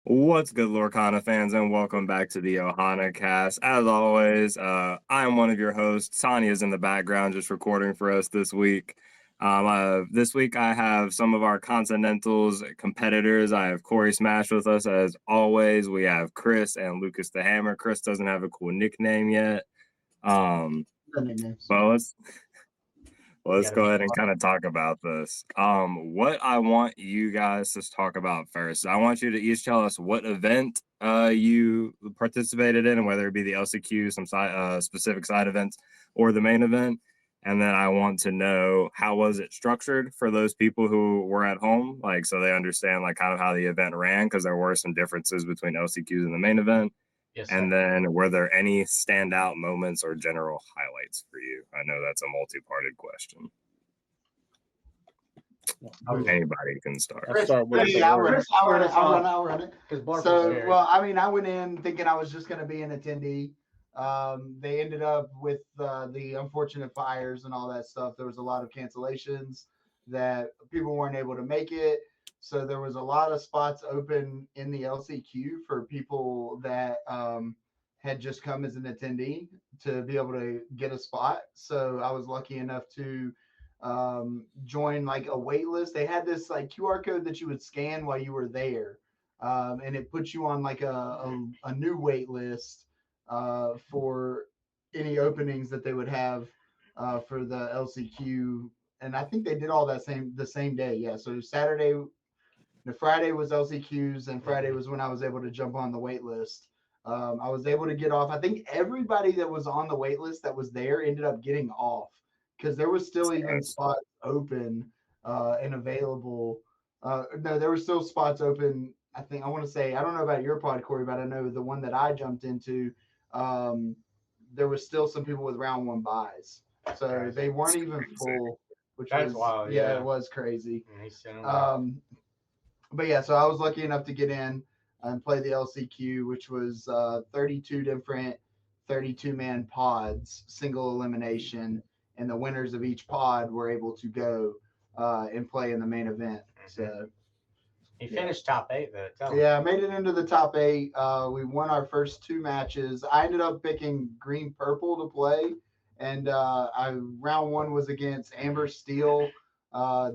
What's good, Lorcana fans, and welcome back to the Ohanacast. As always, I'm one of your hosts. Tanya's in the background, just recording for us this week. This week, I have some of our Continentals competitors. I have KoreySmash with us, as always. We have Chris and Lucas the Hammer. Chris doesn't have a cool nickname yet. But let's go ahead and kind of talk about this. What I want you guys to talk about first, I want you to each tell us what event you participated in, and whether it be the LCQ, some specific side events, or the main event. And then I want to know, how was it structured for those people who were at home, like, so they understand like kind of how the event ran, because there were some differences between LCQs and the main event. Yes, and then, were there any standout moments or general highlights for you? I know that's a multi-parted question. Anybody can start. I'll run it. Well, I mean, I went in thinking I was just going to be an attendee. They ended up with the unfortunate fires and all that stuff. There was a lot of cancellations that people weren't able to make it. So there was a lot of spots open in the LCQ for people that had just come as an attendee to be able to get a spot. So I was lucky enough to join like a wait list. They had this like QR code that you would scan while you were there. And it puts you on like a new wait list for any openings that they would have for the LCQ. And I think they did all that the same day. Yeah. So Friday was LCQs, and Friday was when I was able to jump on the wait list. I was able to get off. I think everybody that was on the wait list that was there ended up getting off, because there was still even spots open and available. No, there were still spots open. I want to say, I don't know about your pod, Corey, but I know the one that I jumped into, there was still some people with round one buys. So they weren't even full, which was wild. Yeah, it was crazy. But yeah, so I was lucky enough to get in and play the LCQ, which was 32 different 32-man pods, single elimination, and the winners of each pod were able to go and play in the main event. So he finished top 8 though. Yeah, I made it into the top 8. We won our first 2 matches. I ended up picking green purple to play, and round 1 was against Amber Steel.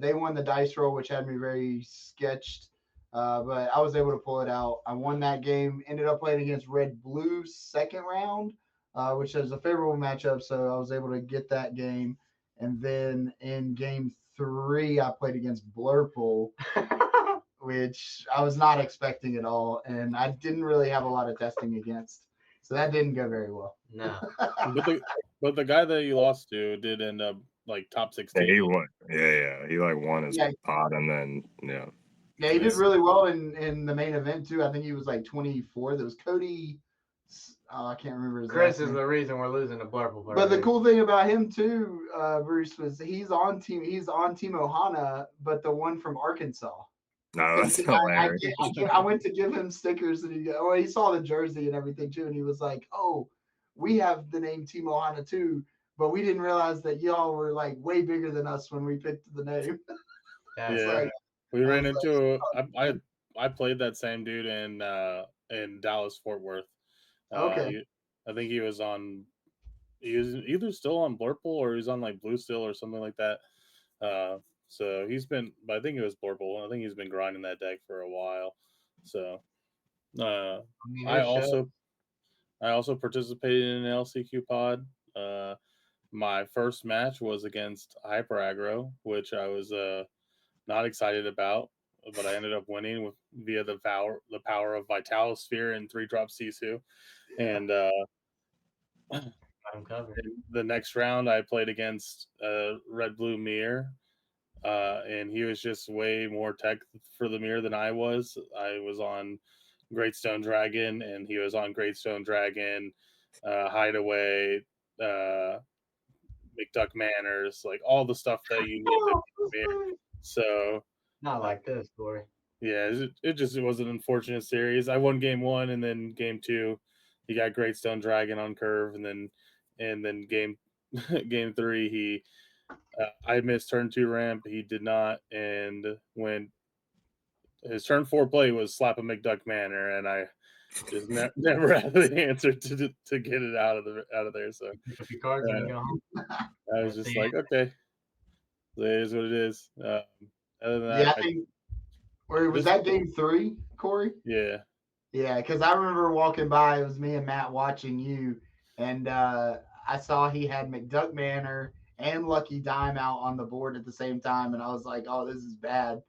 They won the dice roll, which had me very sketched, but I was able to pull it out. I won that game. Ended up playing against Red Blue second round, which is a favorable matchup, so I was able to get that game. And then in game 3, I played against Blurple, which I was not expecting at all, and I didn't really have a lot of testing against, so that didn't go very well. No, but the guy that you lost to did end up like top 16. Yeah, he won. Yeah, he like won his pod, and then Yeah, he did really well in the main event too. I think he was like 24. There was Cody. I can't remember his Chris is the reason we're losing to Blurple. But the cool thing about him too, Bruce, was he's on team Ohana, but the one from Arkansas. No, that's hilarious. I went to give him stickers, and he saw the jersey and everything too, and he was like, "Oh, we have the name Team Ohana too, but we didn't realize that y'all were like way bigger than us when we picked the name." We ran into. I played that same dude in Dallas Fort Worth. Okay. I think he was either still on Blurple or he's on like Blue Steel or something like that. So he's been, but I think it was Blurple. I think he's been grinding that deck for a while. So I also participated in an LCQ pod. My first match was against Hyper Aggro, which I was not excited about, but I ended up winning via the power of Vitalosphere and 3-drop Sisu. And the next round I played against Red Blue Mirror, and he was just way more tech for the mirror than I was. I was on Great Stone Dragon, and he was on Great Stone Dragon, Hideaway, McDuck Manners, like all the stuff that you need to be mirror. So not like this, Corey. Yeah, it was an unfortunate series. I won game 1, and then game 2, he got Great Stone Dragon on curve, and then game 3, I missed turn 2 ramp. He did not, and went his turn 4 play was slap a McDuck Manor, and I just never had the answer to get it out of there. So Pick up your cards and go home. I was just like, okay, it is what it is. Other than that, Yeah, I think. Or was that game 3, Corey? Yeah. Yeah, because I remember walking by. It was me and Matt watching you, and I saw he had McDuck Manor and Lucky Dime out on the board at the same time, and I was like, "Oh, this is bad."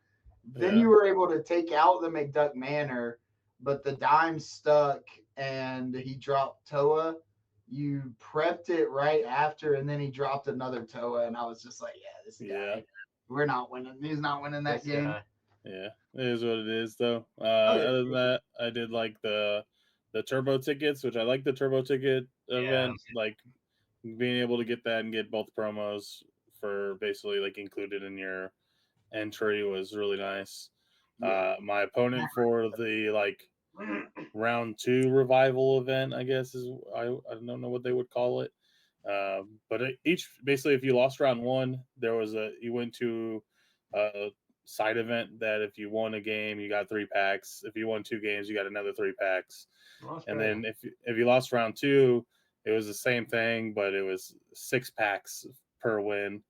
Then you were able to take out the McDuck Manor, but the dime stuck, and he dropped Toa. You prepped it right after, and then he dropped another Toa, and I was just like, "Yeah, this guy, we're not winning. He's not winning that game." Yeah, it is what it is, though. Other than that, I did like the turbo tickets, which I like the turbo ticket event, like being able to get that and get both promos for basically like included in your entry was really nice. My opponent for the like round 2 revival event, I guess is I don't know what they would call it. But each basically, if you lost round 1, there was you went to a side event that if you won a game, you got 3 packs. If you won 2 games, you got another 3 packs. And then if you lost round 2, it was the same thing, but it was 6 packs per win.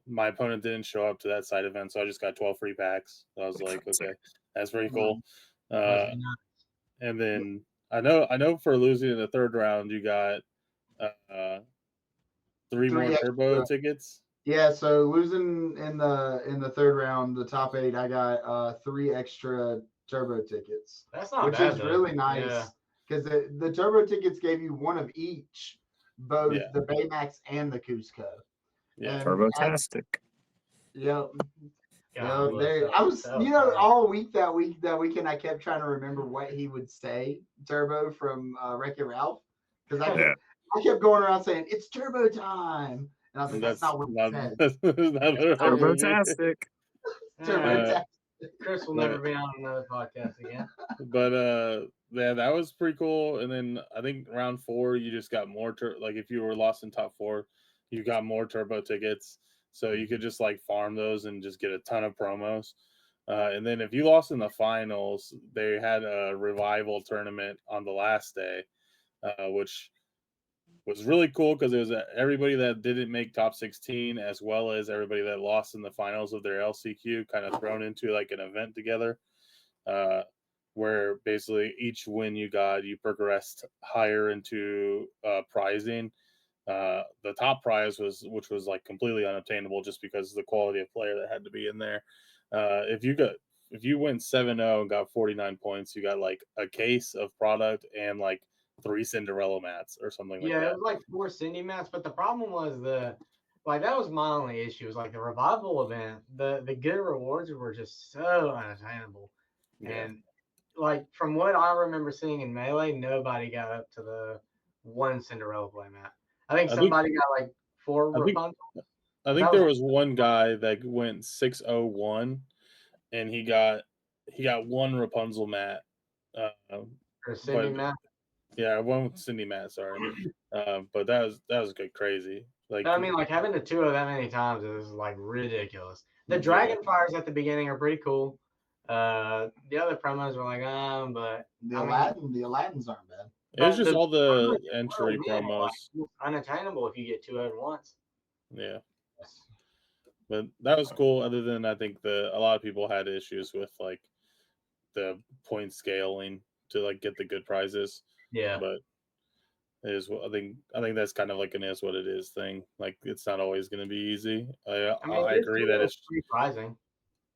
My opponent didn't show up to that side event, so I just got 12 free packs. So I was like, okay, that's pretty cool. And then I know for losing in the 3rd round, you got 3 more turbo tickets. Yeah, so losing in the 3rd round, the top 8, I got 3 extra turbo tickets. That's not which bad, is really nice because the turbo tickets gave you one of each, both the Baymax and the Cusco. Yeah, turbo-tastic. Yep. I was, all week that weekend, I kept trying to remember what he would say, Turbo from Wreck-It Ralph, because I kept going around saying it's turbo time, and I was like, that's not what he said. Turbo-tastic. Turbo-tastic. Chris will never be on another podcast again. But yeah, that was pretty cool. And then I think round 4, you just got more like if you were lost in top 4, you got more turbo tickets. So you could just like farm those and just get a ton of promos. And then if you lost in the finals, they had a revival tournament on the last day, which was really cool because it was everybody that didn't make top 16 as well as everybody that lost in the finals of their LCQ kind of thrown into like an event together, where basically each win you got, you progressed higher into prizing. The top prize which was like completely unobtainable just because of the quality of player that had to be in there. If you went 7-0 and got 49 points, you got like a case of product and like 3 Cinderella mats or something like that. Yeah, it was like 4 Cindy mats, but the problem was that was my only issue. Was like the revival event, the good rewards were just so unattainable. And like from what I remember seeing in Melee, nobody got up to the 1 Cinderella play mat. I think somebody got like 4 Rapunzel. I think there was one guy that went 6-0-1 and he got 1 Rapunzel mat. Or Cindy mat. Yeah, one with Cindy Matt, sorry. But that was good, crazy. Like I mean, like having the 2 of that many times is like ridiculous. The Dragon Fires at the beginning are pretty cool. The other promos were like, but the Aladdins aren't bad. It was just all the entry promos. Unattainable if you get 2 at once. Yeah. But that was cool. Other than I think a lot of people had issues with like the point scaling to like get the good prizes. Yeah. But it is I think that's kind of like an is what it is thing. Like it's not always going to be easy. I agree that it's surprising.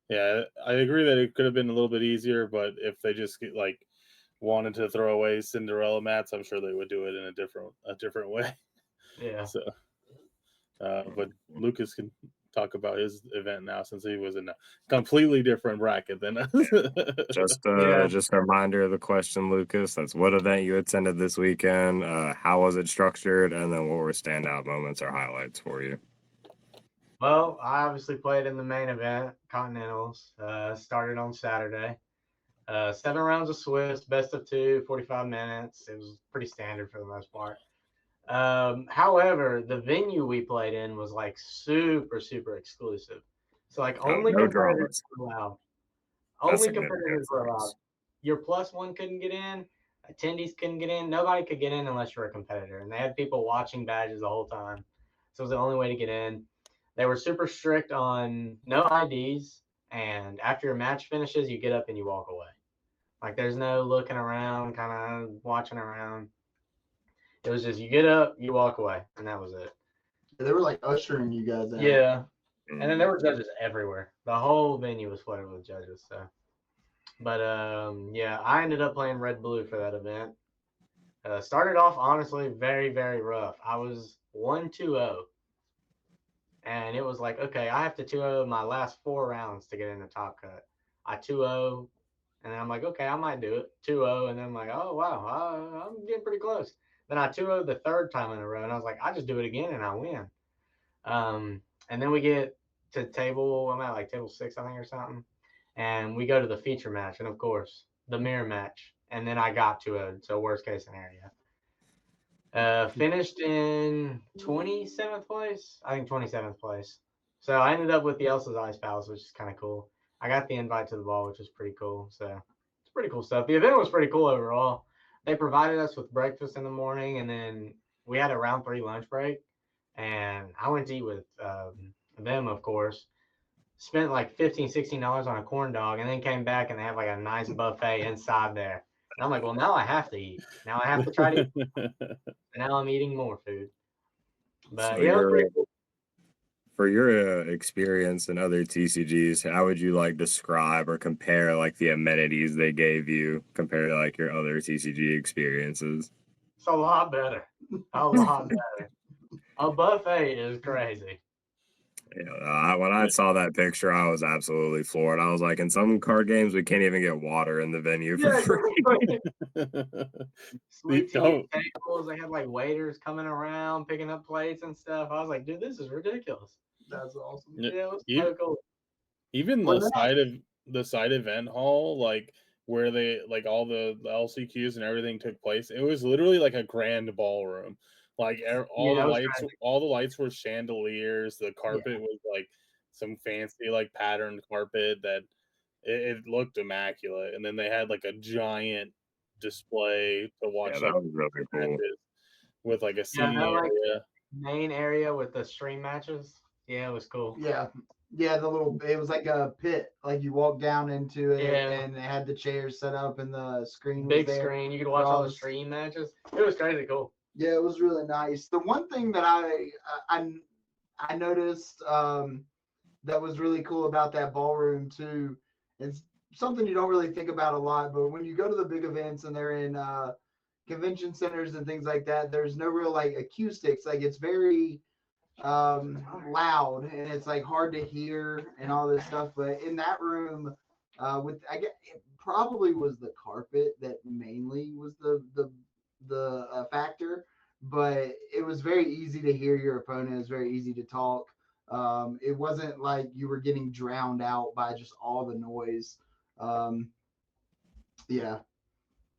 Yeah, I agree that it could have been a little bit easier, but if they just like wanted to throw away Cinderella mats, I'm sure they would do it in a different way. Yeah. So, but Lucas can talk about his event now since he was in a completely different bracket than us. Just a reminder of the question, Lucas. That's what event you attended this weekend, how was it structured, and then what were standout moments or highlights for you? Well, I obviously played in the main event, Continentals. Started on Saturday. 7 rounds of Swiss, best of 2, 45 minutes. It was pretty standard for the most part. However, the venue we played in was like super, super exclusive. So like only competitors were allowed. Only competitors were allowed. Your +1 couldn't get in. Attendees couldn't get in. Nobody could get in unless you were a competitor. And they had people watching badges the whole time. So it was the only way to get in. They were super strict on no IDs. And after your match finishes, you get up and you walk away. Like there's no looking around, kind of watching around. It was just you get up, you walk away, and that was it. They were like ushering you guys out. Yeah. And then there were judges everywhere. The whole venue was flooded with judges. So, but yeah, I ended up playing red blue for that event. Started off honestly very, very rough. I was 1-2-0, and it was like, okay, I have to 2-0 my last 4 rounds to get in the top cut. I 2-0, and then I'm like, okay, I might do it. 2-0, and then I'm like, oh wow, I'm getting pretty close. Then I 2-0 the 3rd time in a row, and I was like, I just do it again and I win. And then we get to table, I'm at like table 6, I think, or something. And we go to the feature match, and of course, the mirror match. And then I got to a worst case scenario. Finished in 27th place. I think 27th place. So I ended up with the Elsa's Ice Palace, which is kind of cool. I got the invite to the ball, which was pretty cool. So it's pretty cool stuff. The event was pretty cool overall. They provided us with breakfast in the morning, and then we had a round 3 lunch break. And I went to eat with them, of course. Spent like $15, $16 on a corn dog, and then came back and they have like a nice buffet inside there. And I'm like, well, now I have to eat. Now I have to try to eat. And now I'm eating more food. But So yeah, it was pretty cool. For your experience in other TCGs, how would you like describe or compare like the amenities they gave you compared to like your other TCG experiences? It's a lot better. A lot better. A buffet is crazy. Yeah, when I saw that picture, I was absolutely floored. I was like, in some card games, we can't even get water in the venue for free. Sweet tea tables. They had like waiters coming around, picking up plates and stuff. I was like, dude, this is ridiculous. That's awesome. Yeah, it was so cool. Even the side event hall, like where they like all the LCQs and everything took place, it was literally like a grand ballroom. Like all the lights were chandeliers. The carpet was like some fancy like patterned carpet that it looked immaculate. And then they had like a giant display to watch. Yeah, that was really cool. With like a seating area. Main area with the stream matches. Yeah, it was cool. Yeah, it was like a pit. Like you walk down into it, and they had the chairs set up and the screen. Big screen. You could watch all the stream matches. It was crazy cool. Yeah, it was really nice. The one thing that I noticed that was really cool about that ballroom too, it's something you don't really think about a lot, but when you go to the big events and they're in convention centers and things like that, there's no real like acoustics. Like it's very loud and it's like hard to hear and all this stuff. But in that room, I guess it probably was the carpet that mainly was the factor, but it was very easy to hear your opponent. It was very easy to talk. It wasn't like you were getting drowned out by just all the noise. Yeah,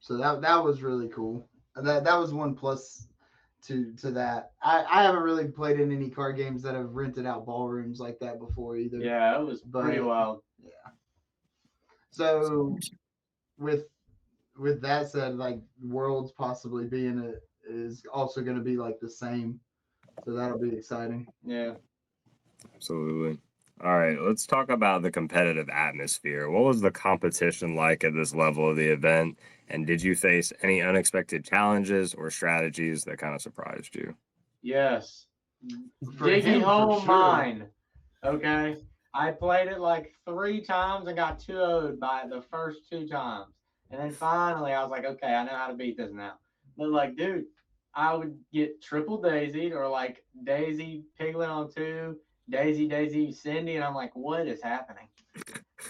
so that was really cool. That was one plus to that. I haven't really played in any card games that have rented out ballrooms like that before either. Yeah, it was pretty wild. Yeah. So with that said, like Worlds possibly being is also going to be like the same, so that'll be exciting. Yeah, absolutely. All right, let's talk about the competitive atmosphere. What was the competition like at this level of the event, and did you face any unexpected challenges or strategies that kind of surprised you? Yes. Digging hole mine. Okay, I played it like 3 times and got 2-0'd by the first 2 times. And then finally, I was like, okay, I know how to beat this now. But like, dude, I would get triple daisied or like daisy piglet on 2, daisy Cindy, and I'm like, what is happening?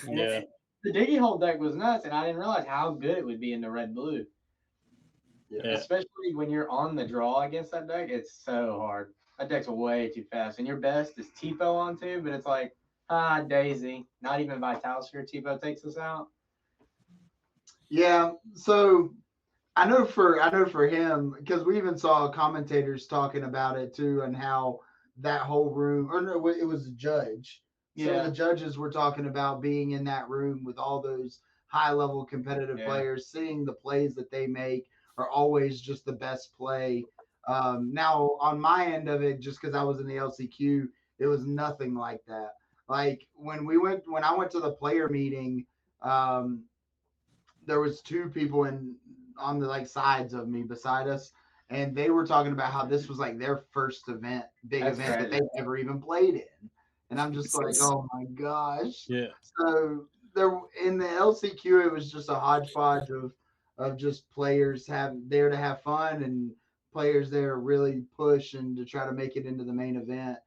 Yeah. The diggy hole deck was nuts, and I didn't realize how good it would be in the red blue. Yeah. Especially when you're on the draw against that deck, it's so hard. That deck's way too fast, and your best is Tipo on 2, but it's like, daisy. Not even Vitalsphere Tipo takes us out. Yeah, so I know for him, because we even saw commentators talking about it too, and how that whole room, or no, it was a judge So the judges were talking about being in that room with all those high-level competitive players, seeing the plays that they make are always just the best play. Now, on my end of it, just because I was in the LCQ, it was nothing like that. Like when I went to the player meeting, there was two people on the like sides of me beside us, and they were talking about how this was like their first big event that they've ever even played in. And I'm just like, oh my gosh. Yeah. So there in the LCQ, it was just a hodgepodge of just players there to have fun and players there to really push and to try to make it into the main event.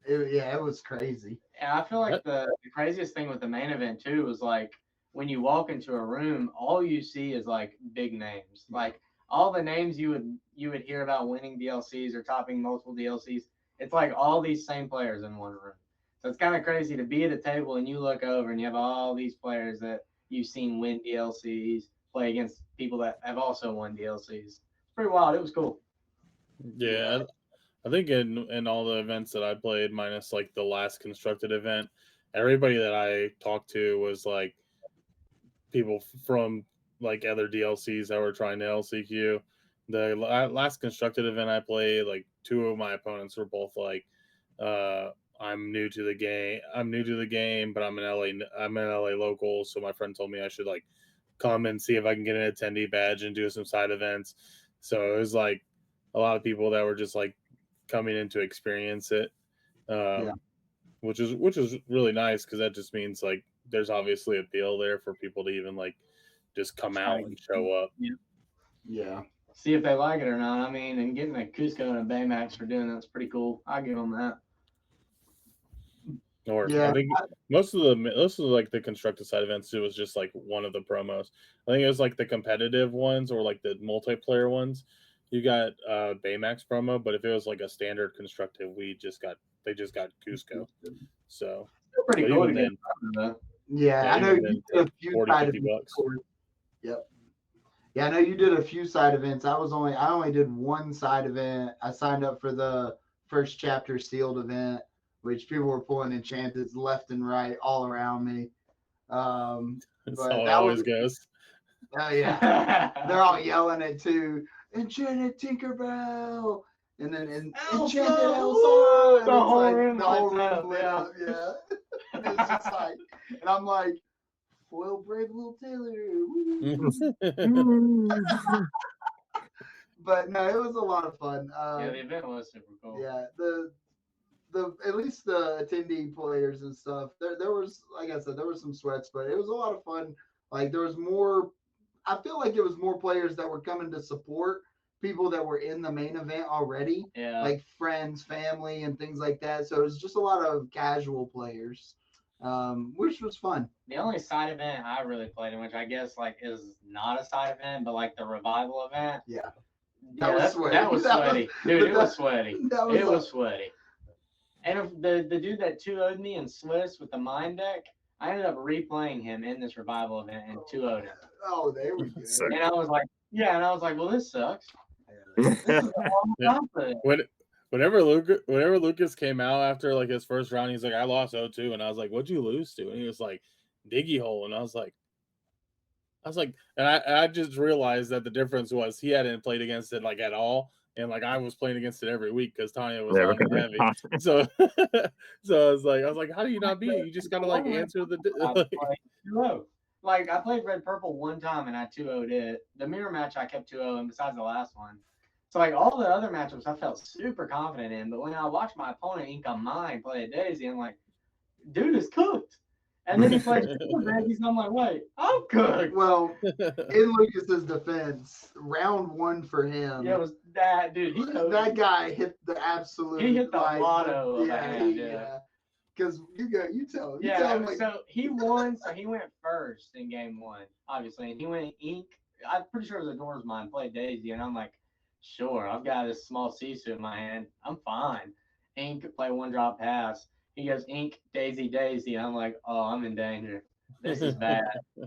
It was crazy. And I feel like the craziest thing with the main event too was like when you walk into a room, all you see is like big names, like all the names you would hear about winning DLCs or topping multiple DLCs. It's like all these same players in one room. So it's kind of crazy to be at a table and you look over and you have all these players that you've seen win DLCs, play against people that have also won DLCs. It's pretty wild. It was cool. Yeah, I think in all the events that I played, minus like the last constructed event, everybody that I talked to was like people from like other DLCs that were trying to LCQ. The last constructed event I played, like two of my opponents were both like, I'm new to the game, but I'm an LA local. So my friend told me I should like come and see if I can get an attendee badge and do some side events. So it was like a lot of people that were just like coming in to experience it, which is really nice because that just means like there's obviously appeal there for people to even like just come out and show up. Yeah. See if they like it or not. I mean, and getting a Cusco and a Baymax for doing that's pretty cool. I give them that. Or I think most of like the constructed side events, it was just like one of the promos. I think it was like the competitive ones or like the multiplayer ones. You got Baymax promo, but if it was like a standard constructive, they just got Cusco. So they're pretty cool to get then. Yeah, I know you did a few side events. Yep. Yeah, I know you did a few side events. I only did one side event. I signed up for the first chapter sealed event, which people were pulling enchanteds left and right all around me. That's how it always goes. Oh yeah, they're all yelling it too. Enchanted Tinkerbell, and then Enchanted Elsa. The whole room lit up. Yeah, and it's just like, and I'm like, foil brave little Taylor. But no, it was a lot of fun. The event was super cool. Yeah, the at least the attendee players and stuff. There was, like I said, there was some sweats, but it was a lot of fun. Like there was more. I feel like it was more players that were coming to support people that were in the main event already. Yeah. Like friends, family, and things like that. So it was just a lot of casual players, which was fun. The only side event I really played in, which I guess like is not a side event, but like the revival event. Yeah. That was sweaty. That was sweaty. Dude, it was sweaty. It was sweaty. And if the dude that 2-0'd me in Swiss with the mind deck, I ended up replaying him in this revival event and 2-0'd him. Oh, they were good. And I was like, well, this sucks. Whenever Lucas came out after like his first round, he's like, I lost 0-2, and I was like, what'd you lose to? And he was like, Diggy Hole, and I was like, and I just realized that the difference was he hadn't played against it like at all, and like I was playing against it every week because Tanya was on heavy. So I was like, how do you not beat it? You just gotta like answer the. Like I played red purple one time and I 2-0'd it. The mirror match I kept 2-0, besides the last one. So like all the other matchups I felt super confident in, but when I watched my opponent ink on mine play a Daisy, I'm like, dude is cooked. And then he plays Daisies, and I'm like, wait, I'm cooked. Well, in Lucas's defense, round one for him. Yeah, it was that dude. That guy hit the absolute. He hit the lotto. Yeah. Because you tell him. Yeah, so he won. So he went first in game one, obviously, and he went ink. I'm pretty sure it was a doors mine. Played Daisy, and I'm like, sure, I've got this small C-suit in my hand. I'm fine. Ink play one drop pass. He goes ink Daisy. I'm like, oh, I'm in danger. This is bad.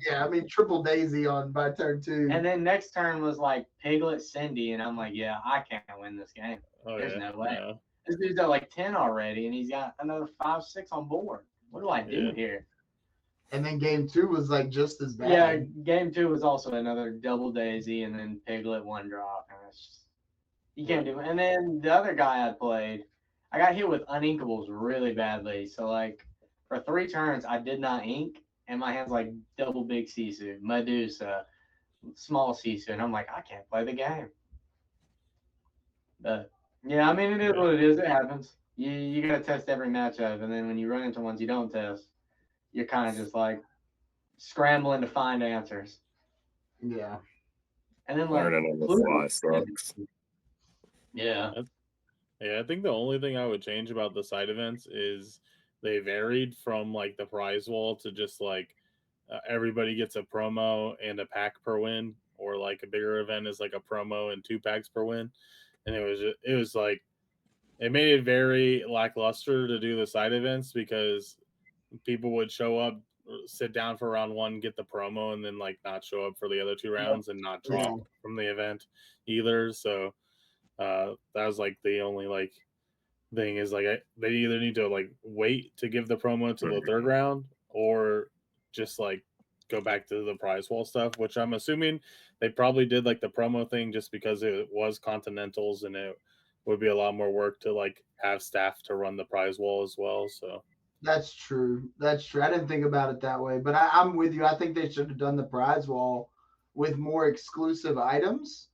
Yeah, I mean triple Daisy on by turn 2. And then next turn was like Piglet Cindy, and I'm like, yeah, I can't win this game. There's no way. This dude's at like 10 already, and he's got another 5, 6 on board. What do I do here? And then game 2 was like just as bad. Yeah, game 2 was also another double daisy, and then Piglet 1 drop, and it's just, you can't do it. And then the other guy I played, I got hit with uninkables really badly. So like for 3 turns, I did not ink, and my hand's like double big Sisu, Medusa, small Sisu, and I'm like, I can't play the game. But yeah, I mean, it is what it is. It happens. You gotta test every matchup, and then when you run into ones you don't test, you're kind of just like scrambling to find answers. Yeah. And then learning on the fly sucks. Yeah. Yeah, I think the only thing I would change about the side events is they varied from like the prize wall to just like everybody gets a promo and a pack per win, or like a bigger event is like a promo and 2 packs per win. And it was like it made it very lackluster to do the side events because people would show up, sit down for round 1, get the promo, and then like not show up for the other 2 rounds and not drop from the event either. So that was like the only like thing is like they either need to like wait to give the promo to the 3rd round or just like go back to the prize wall stuff, which I'm assuming they probably did like the promo thing just because it was Continentals and it would be a lot more work to like have staff to run the prize wall as well. So that's true. I didn't think about it that way, but I'm with you. I think they should have done the prize wall with more exclusive items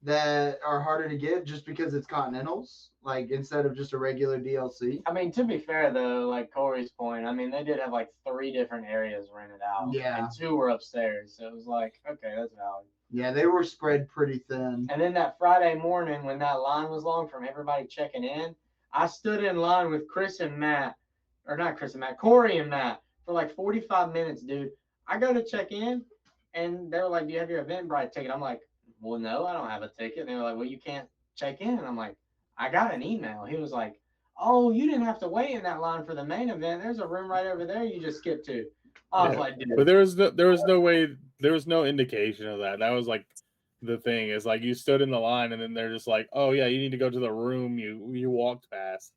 that are harder to get just because it's Continentals, like instead of just a regular DLC. I mean, to be fair though, like Corey's point, I mean, they did have like 3 different areas rented out. Yeah. And 2 were upstairs. So it was like, okay, that's valid. Yeah, they were spread pretty thin. And then that Friday morning when that line was long from everybody checking in, I stood in line with Chris and Matt, or not Chris and Matt, Corey and Matt for like 45 minutes, dude. I go to check in and they were like, do you have your Eventbrite ticket? I'm like, well, no, I don't have a ticket. And they were like, well, you can't check in. And I'm like, I got an email. He was like, oh, you didn't have to wait in that line for the main event. There's a room right over there you just skipped to. I was like, dude. But there was no way, there was no indication of that. That was like the thing is like you stood in the line and then they're just like, oh yeah, you need to go to the room you walked past.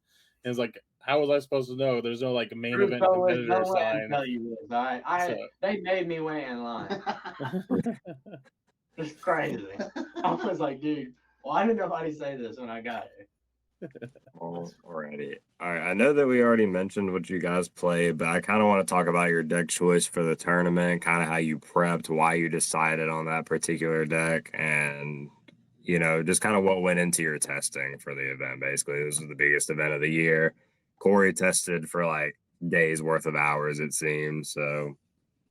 And it's like, how was I supposed to know? There's no like main event competitor sign. Tell you this. They made me wait in line. It's crazy. I was like, dude, why did nobody say this when I got it? Alrighty. All right. I know that we already mentioned what you guys played, but I kind of want to talk about your deck choice for the tournament, kind of how you prepped, why you decided on that particular deck, and you know, just kind of what went into your testing for the event. Basically, this was the biggest event of the year. Corey tested for like days worth of hours, it seems. So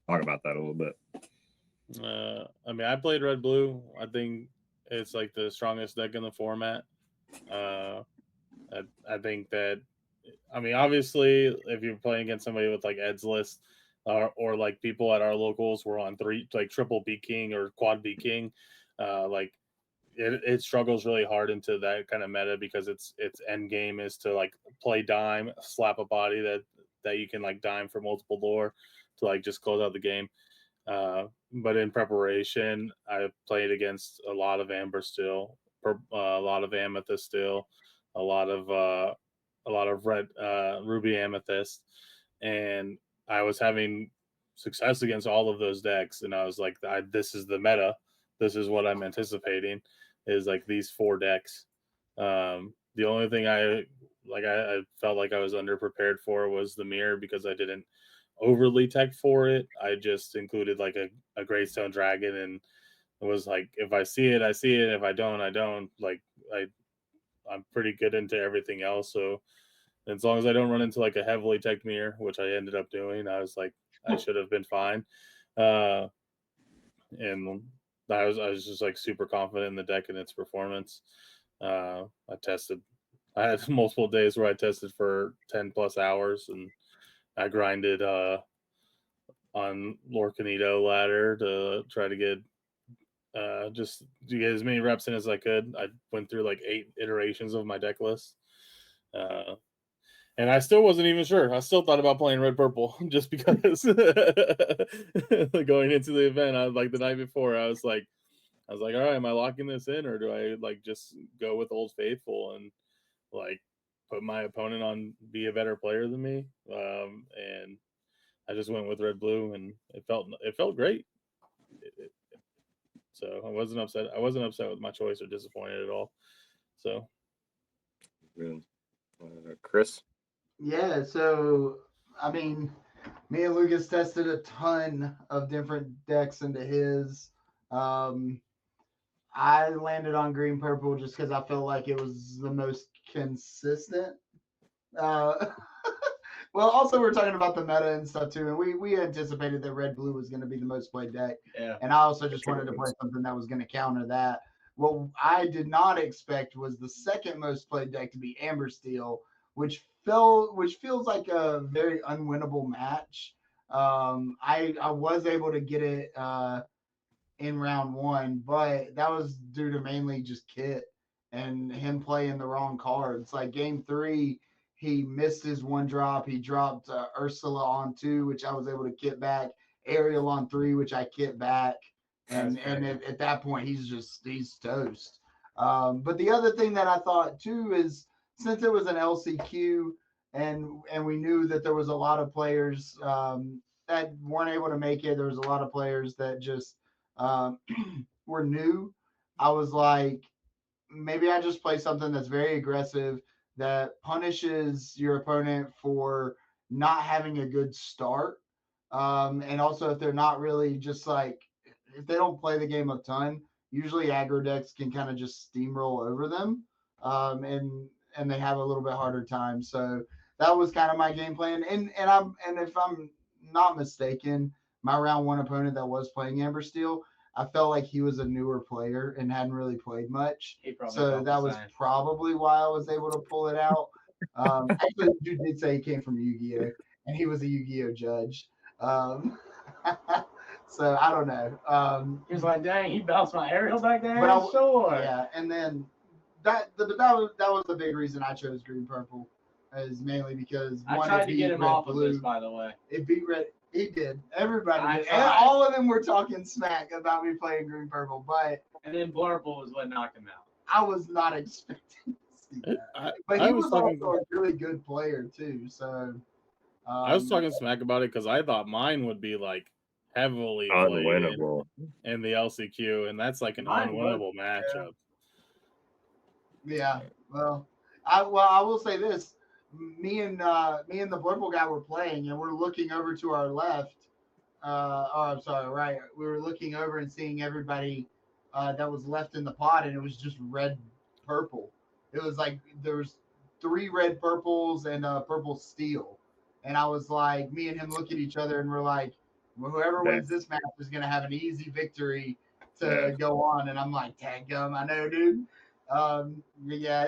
talk about that a little bit. I mean, I played red blue. I think it's like the strongest deck in the format. I think that, I mean, obviously, if you're playing against somebody with like Ed's list, or like people at our locals were on 3 like triple B King or quad B King, like it struggles really hard into that kind of meta because its end game is to like play dime, slap a body that you can like dime for multiple lore to like just close out the game. But in preparation, I played against a lot of Amber still, a lot of Amethyst still, a lot of red Ruby Amethyst, and I was having success against all of those decks. And I was like, this is the meta. This is what I'm anticipating. Is like these 4 decks. The only thing I felt like I was underprepared for was the mirror because I didn't overly tech for it. I just included like a Greystone Dragon, and it was like, if I see it, I see it. If I don't, I don't. Like I'm pretty good into everything else. So as long as I don't run into like a heavily tech mirror, which I ended up doing, I was like, I should have been fine. And I was just like super confident in the deck and its performance. I had multiple days where I tested for 10 plus hours, and I grinded on Lorcanito ladder to try to get just to get as many reps in as I could. I went through like 8 iterations of my deck list. And I still wasn't even sure. I still thought about playing red purple just because going into the event, I like the night before, I was like, all right, am I locking this in, or do I like just go with Old Faithful? And like put my opponent on be a better player than me, and I just went with red blue, and it felt great. So I wasn't upset. I wasn't upset with my choice or disappointed at all. So Good. Chris? Yeah, so I mean, me and Lucas tested a ton of different decks into his. I landed on green purple just because I felt like it was the most consistent. Uh, well, also we're talking about the meta and stuff too, and we anticipated that red blue was going to be the most played deck. Yeah. And I also just wanted to play something that was going to counter that. What I did not expect was the second most played deck to be Amber Steel, which feels like a very unwinnable match. I was able to get it in round one, but that was due to mainly just Kit and him playing the wrong cards. Like game 3, he missed his one drop. He dropped Ursula on 2, which I was able to kit back. Ariel on 3, which I kit back. And at that point, he's toast. But the other thing that I thought too is since it was an LCQ and we knew that there was a lot of players that weren't able to make it. There was a lot of players that just were new. I was like, maybe I just play something that's very aggressive that punishes your opponent for not having a good start. And also if they're not really just like, if they don't play the game a ton, usually aggro decks can kind of just steamroll over them. And they have a little bit harder time. So that was kind of my game plan. And if I'm not mistaken, my round one opponent that was playing Amber Steel, I felt like he was a newer player and hadn't really played much. So that was probably why I was able to pull it out. Actually, dude did say he came from Yu-Gi-Oh! And he was a Yu-Gi-Oh! Judge. So I don't know. He was like, dang, he bounced my Ariel back there. But Sure. Yeah, and then that was the big reason I chose green purple, is mainly because I tried to get him off of this, by the way. It beat red. He did. Everybody did. And all of them were talking smack about me playing green purple, and then Blurple was what knocked him out. I was not expecting to see that. But he was also a really good player too. So I was talking smack about it because I thought mine would be like heavily unwinnable in the LCQ, and that's like an unwinnable matchup. Yeah. Well, I will say this. Me and the Blurple guy were playing, and we're looking over to our left. I'm sorry, right. We were looking over and seeing everybody that was left in the pot, and it was just red, purple. It was like there was 3 red purples and purple steel, and I was like, me and him look at each other, and we're like, well, whoever wins this match is gonna have an easy victory to go on. And I'm like, dadgum, I know, dude. Yeah.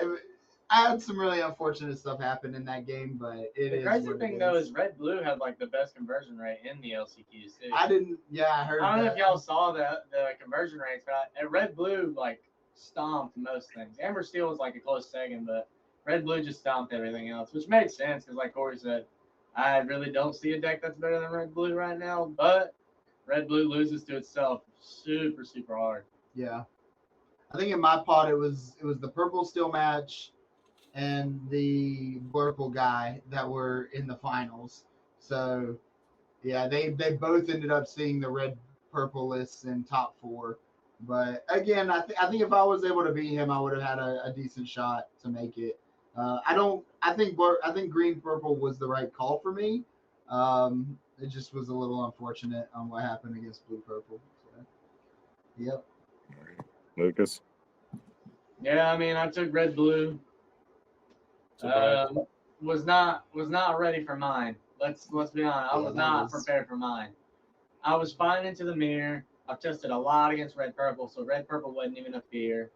I had some really unfortunate stuff happen in that game, but the crazy thing though is red blue had like the best conversion rate in the LCQs too. I didn't. Yeah, I heard. I don't know if y'all saw the conversion rates, but red blue like stomped most things. Amber Steel was like a close second, but red blue just stomped everything else, which made sense because like Corey said, I really don't see a deck that's better than red blue right now. But red blue loses to itself super hard. Yeah, I think in my pot it was the purple steel match and the Blurple guy that were in the finals. So, yeah, they both ended up seeing the red purple lists in top 4. But again, I think if I was able to beat him, I would have had a decent shot to make it. I think green purple was the right call for me. It just was a little unfortunate on what happened against blue purple. So, yep. Lucas. Yeah, I mean, I took red blue. Was not ready for mine. Let's be honest. I was not prepared for mine. I was fine into the mirror. I've tested a lot against red purple, so red purple wasn't even a fear.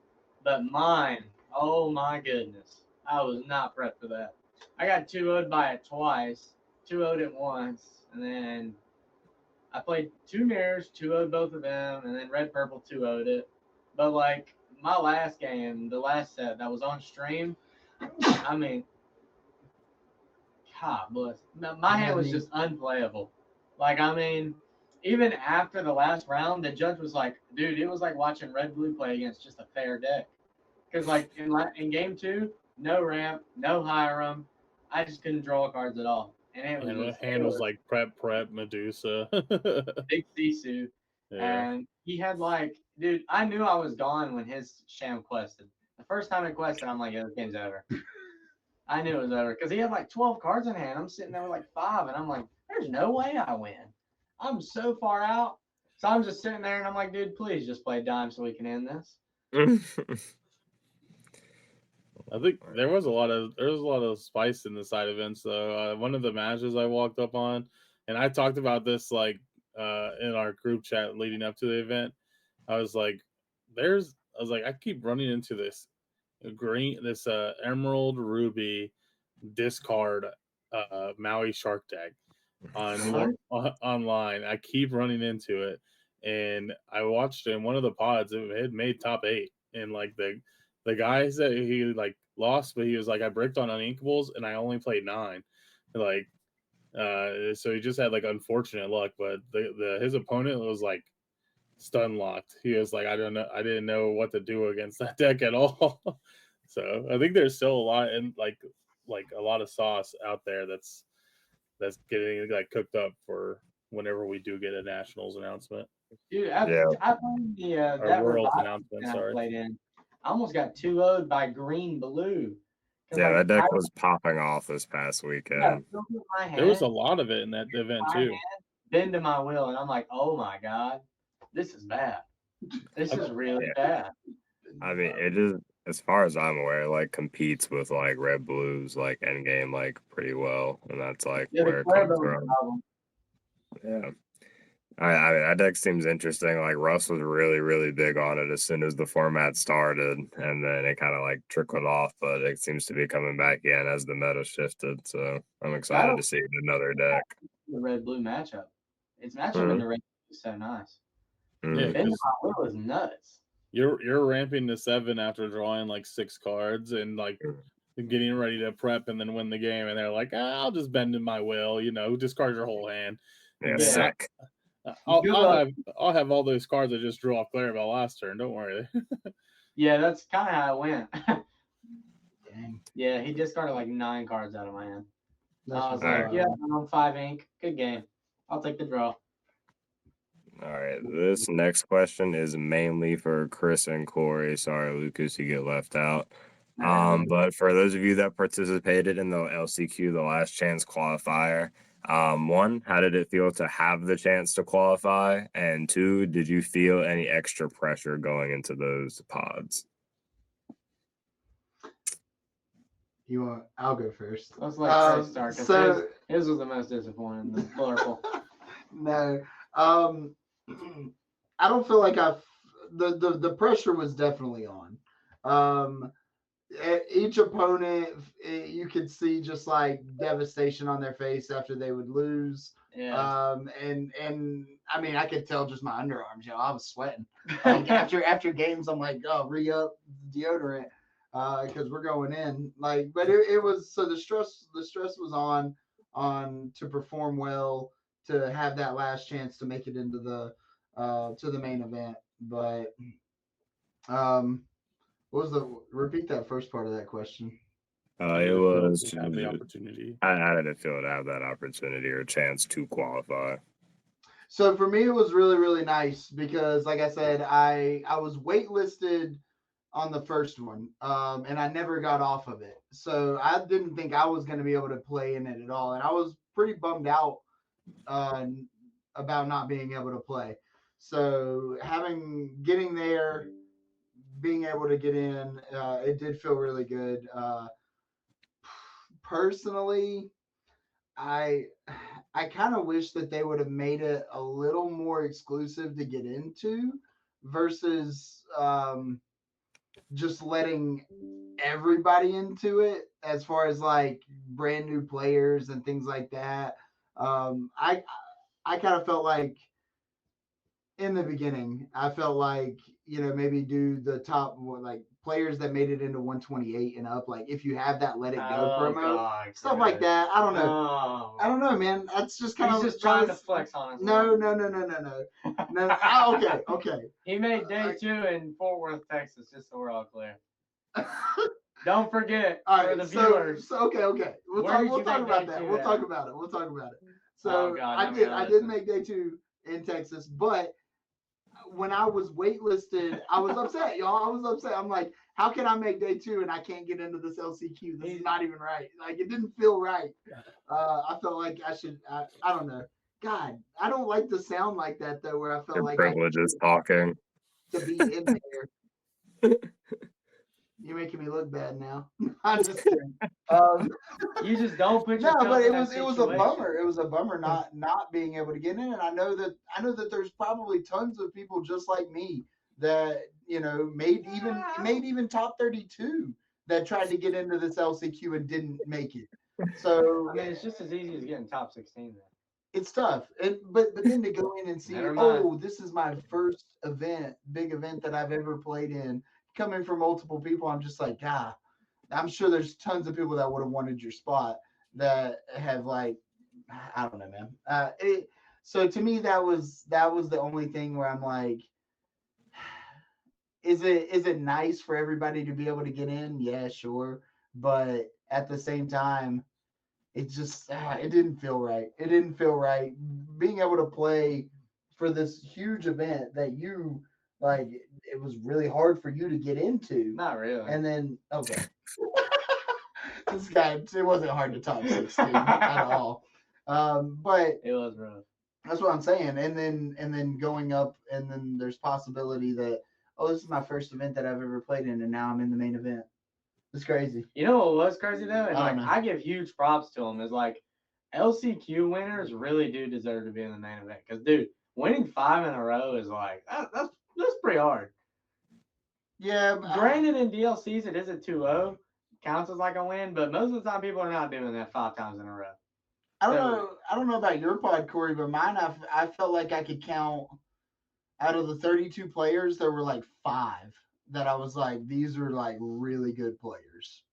But mine, oh my goodness, I was not prepped for that. I got 2-0'd by it twice, 2-0'd it once, and then I played 2 mirrors, 2-0'd both of them, and then red purple 2-0'd it. But like my last game, the last set that was on stream, I mean, God bless. My hand was just unplayable. Like, I mean, even after the last round, the judge was like, dude, it was like watching red blue play against just a fair deck. Because, like, in game 2, no ramp, no Hiram. I just couldn't draw cards at all. And it was and hand was like prep Medusa. big Sisu. Yeah. And he had like, dude, I knew I was gone when his sham quested. The first time it quested, I'm like, yeah, this game's over. I knew it was over because he had like 12 cards in hand. I'm sitting there with like 5, and I'm like, there's no way I win. I'm so far out. So I'm just sitting there, and I'm like, dude, please just play dime so we can end this. I think there was a lot of spice in the side events though. One of the matches I walked up on, and I talked about this like in our group chat leading up to the event. I was like, I keep running into this emerald ruby discard Maui shark deck online. I keep running into it, and I watched in one of the pods. It had made top 8, and like the guy said he like lost, but he was like, I bricked on Uninkables and I only played 9. Like, so he just had like unfortunate luck. But his opponent was like stun locked. He was like, I didn't know what to do against that deck at all. So I think there's still a lot and like a lot of sauce out there that's getting like cooked up for whenever we do get a nationals announcement. Dude, I played that world's announcement. I played in. I almost got 2-0'd by green blue. Yeah, that deck was popping off this past weekend. Yeah, there was a lot of it in that event too. Bend to my will, and I'm like, oh my god, this is bad. This is really bad. I mean, it is, as far as I'm aware, like competes with like red blues like endgame like pretty well, and that's like where it comes from. Yeah. I mean, that deck seems interesting. Like Russ was really, really big on it as soon as the format started, and then it kind of like trickled off. But it seems to be coming back in as the meta shifted. So I'm excited to see another deck. The red blue matchup. Its matchup in the red is so nice. Yeah, Bend to my will is nuts. You're ramping to 7 after drawing like 6 cards and like getting ready to prep and then win the game, and they're like, I'll just bend in my will, discard your whole hand. Yeah, sick. I'll have all those cards I just drew off Clarabelle last turn. Don't worry. Yeah, that's kind of how it went. Dang. Yeah, he discarded like 9 cards out of my hand. I was like, yeah, I'm on 5 ink. Good game. I'll take the draw. All right. This next question is mainly for Chris and Corey. Sorry, Lucas, you get left out. But for those of you that participated in the LCQ, the last chance qualifier, 1, how did it feel to have the chance to qualify? And 2, did you feel any extra pressure going into those pods? I'll go first. Let's let Chris start. So his was the most disappointing. The colorful. No, I don't feel like the pressure was definitely on. Each opponent, you could see just like devastation on their face after they would lose. Yeah. And I mean, I could tell just my underarms. I was sweating. Like after games, I'm like, oh, re-up deodorant, because we're going in. Like, but it was, so the stress was on to perform well, to have that last chance to make it into the to the main event. But repeat that first part of that question. It was to have the opportunity. How did it feel to have that opportunity or chance to qualify? So for me, it was really, really nice because, like I said, I was waitlisted on the first one, and I never got off of it. So I didn't think I was going to be able to play in it at all, and I was pretty bummed out about not being able to play. So getting there, being able to get in, it did feel really good. Personally, I kind of wish that they would have made it a little more exclusive to get into versus just letting everybody into it, as far as like brand new players and things like that. I kind of felt like in the beginning, I felt like, maybe do the top like players that made it into 128 and up. Like if you have that Let It Go promo, stuff like that. I don't know. I don't know, man. That's just kind of just trying to flex on us. No. Okay. He made day 2 in Fort Worth, Texas, just so we're all clear. Don't forget All for right, the so, viewers. okay. We'll Where talk. did We'll you talk make about day that. two We'll at? talk about it. We'll talk about it. So Oh, God, I now we did. gotta I did listen. make day 2 in Texas, but when I was waitlisted, I was upset, y'all. I was upset. I'm like, how can I make day 2 and I can't get into this LCQ? This is not even right. Like, it didn't feel right. I felt like I should. I don't know. God, I don't like to sound like that though. Where I felt Your like privilege is talking. to be in there. You're making me look bad now. I'm just kidding. You just don't put No, yourself but in it that was a situation. bummer. It was a bummer not being able to get in. And I know that there's probably tons of people just like me that made even top 32 that tried to get into this LCQ and didn't make it. So I mean, it's just as easy as getting top 16 then. it's tough. But then to go in and see, Never mind. oh, this is my first big event that I've ever played in, coming from multiple people, I'm just like, I'm sure there's tons of people that would have wanted your spot that have like, I don't know, man. So to me, that was the only thing where I'm like, is it nice for everybody to be able to get in? Yeah, sure. But at the same time, it just it didn't feel right. It didn't feel right being able to play for this huge event that you like. It was really hard for you to get into. Not really. And then okay. This guy, it wasn't hard to top 16 at all. But it was rough. That's what I'm saying. And then going up, and then there's possibility that, oh, this is my first event that I've ever played in, and now I'm in the main event. It's crazy. You know what was crazy though? And I don't know. I give huge props to them. Is like LCQ winners really do deserve to be in the main event. Because dude, winning 5 in a row is like that's pretty hard. Yeah. Granted, in DLCs it is a 2-0, counts as like a win, but most of the time people are not doing that 5 times in a row. I don't know about your pod, Corey, but mine, I felt like I could count out of the 32 players, there were like 5 that I was like, these are like really good players.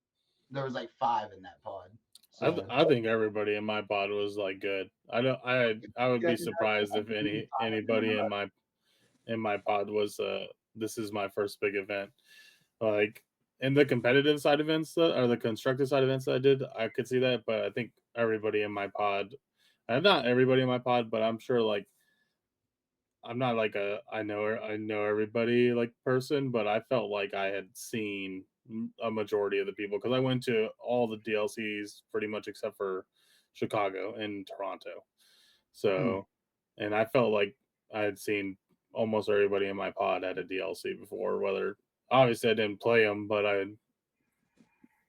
There was like 5 in that pod. So. I think everybody in my pod was like good. I would be surprised if anybody in my pod was this is my first big event. Like in the competitive side events or the constructive side events that I did, I could see that, but I think everybody in my pod, not everybody in my pod, but I'm sure like I'm not like I know everybody like person, but I felt like I had seen a majority of the people because I went to all the DLCs pretty much except for Chicago and Toronto. So, and I felt like I had seen almost everybody in my pod at a DLC before. Whether obviously I didn't play them, but I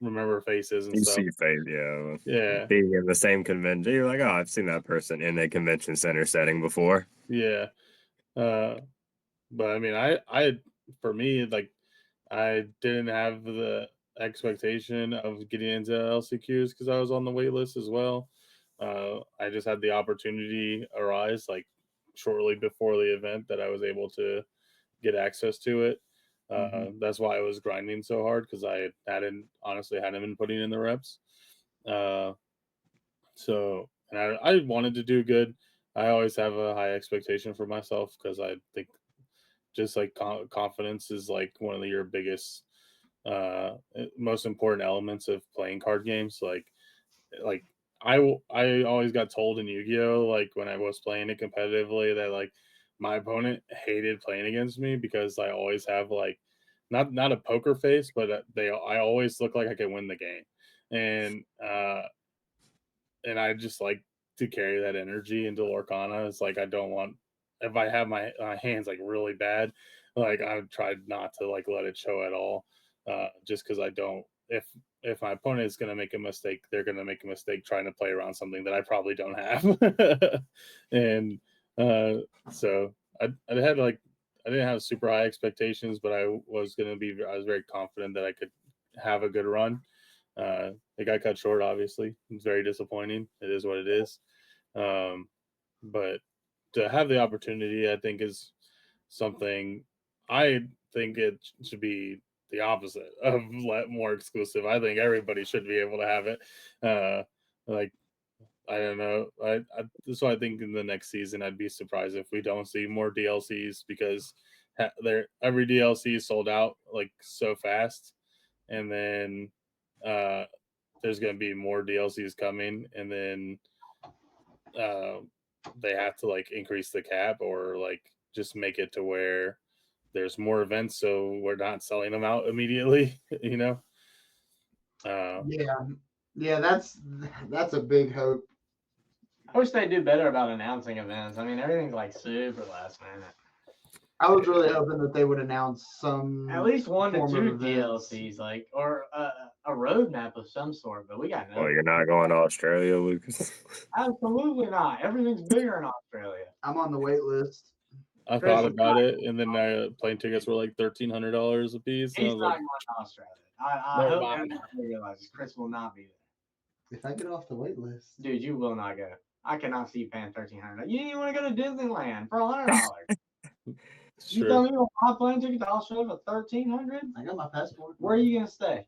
remember faces and You stuff. see face, yeah. Yeah. Being in the same convention, you're like, oh, I've seen that person in a convention center setting before. Yeah. But I mean, I for me, like, I didn't have the expectation of getting into LCQs because I was on the wait list as well. I just had the opportunity arise like shortly before the event that I was able to get access to it. That's why I was grinding so hard because I hadn't been putting in the reps. So, and I wanted to do good. I always have a high expectation for myself because I think just like confidence is like one of your biggest, most important elements of playing card games. Like I always got told in Yu-Gi-Oh, like when I was playing it competitively, that like my opponent hated playing against me because I always have like not a poker face, but I always look like I can win the game, and I just like to carry that energy into Lorcana. It's like I don't want, if I have my hands like really bad, like I would try not to like let it show at all, just because I don't. If my opponent is going to make a mistake, they're going to make a mistake trying to play around something that I probably don't have. And so I had like, I didn't have super high expectations, but I was very confident that I could have a good run. It got cut short, obviously. It's very disappointing. It is what it is. But to have the opportunity, I think, is something. I think it should be the opposite of more exclusive. I think everybody should be able to have it. Like, I don't know. So I think in the next season, I'd be surprised if we don't see more DLCs because every DLC is sold out like so fast and then there's going to be more DLCs coming, and then they have to like increase the cap or like just make it to where there's more events, so we're not selling them out immediately. You know. Yeah, that's a big hope. I wish they do better about announcing events. I mean, everything's like super last minute. I was really hoping that they would announce some at least 1 to 2 events. DLCs, like or a roadmap of some sort. But we got no. Well, you're not going to Australia, Lucas. Absolutely not. Everything's bigger in Australia. I'm on the wait list. I thought about it, and then plane tickets were like $1,300 a piece. He's and not like, going to Australia. I hope everybody realizes Chris will not be there. If I get off the wait list, dude, you will not go. I cannot see you paying $1,300. You didn't even want to go to Disneyland for $100. You tell me you want my plane ticket to Australia for $1,300? I got my passport. Where are you gonna stay?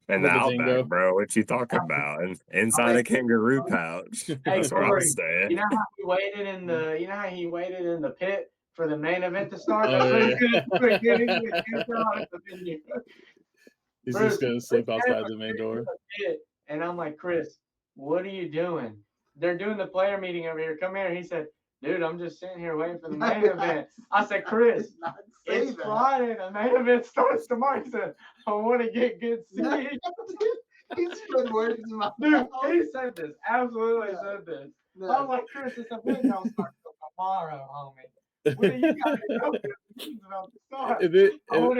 In the Outback, bro. What you talking about? Inside a kangaroo pouch. That's where I'm staying. You know how he waited in the pit for the main event to start? He's just gonna sleep outside the main door. And I'm like, Chris, what are you doing? They're doing the player meeting over here. Come here. He said, dude, I'm just sitting here waiting for the main event. I said, Chris, it's Friday. The main event starts tomorrow. He said, I want to get good seats. He's put words in my mouth. Dude, he said this. Absolutely said this. No. I was like, Chris, it's a event don't start till tomorrow, homie. What are you guys doing? About to start. And then well,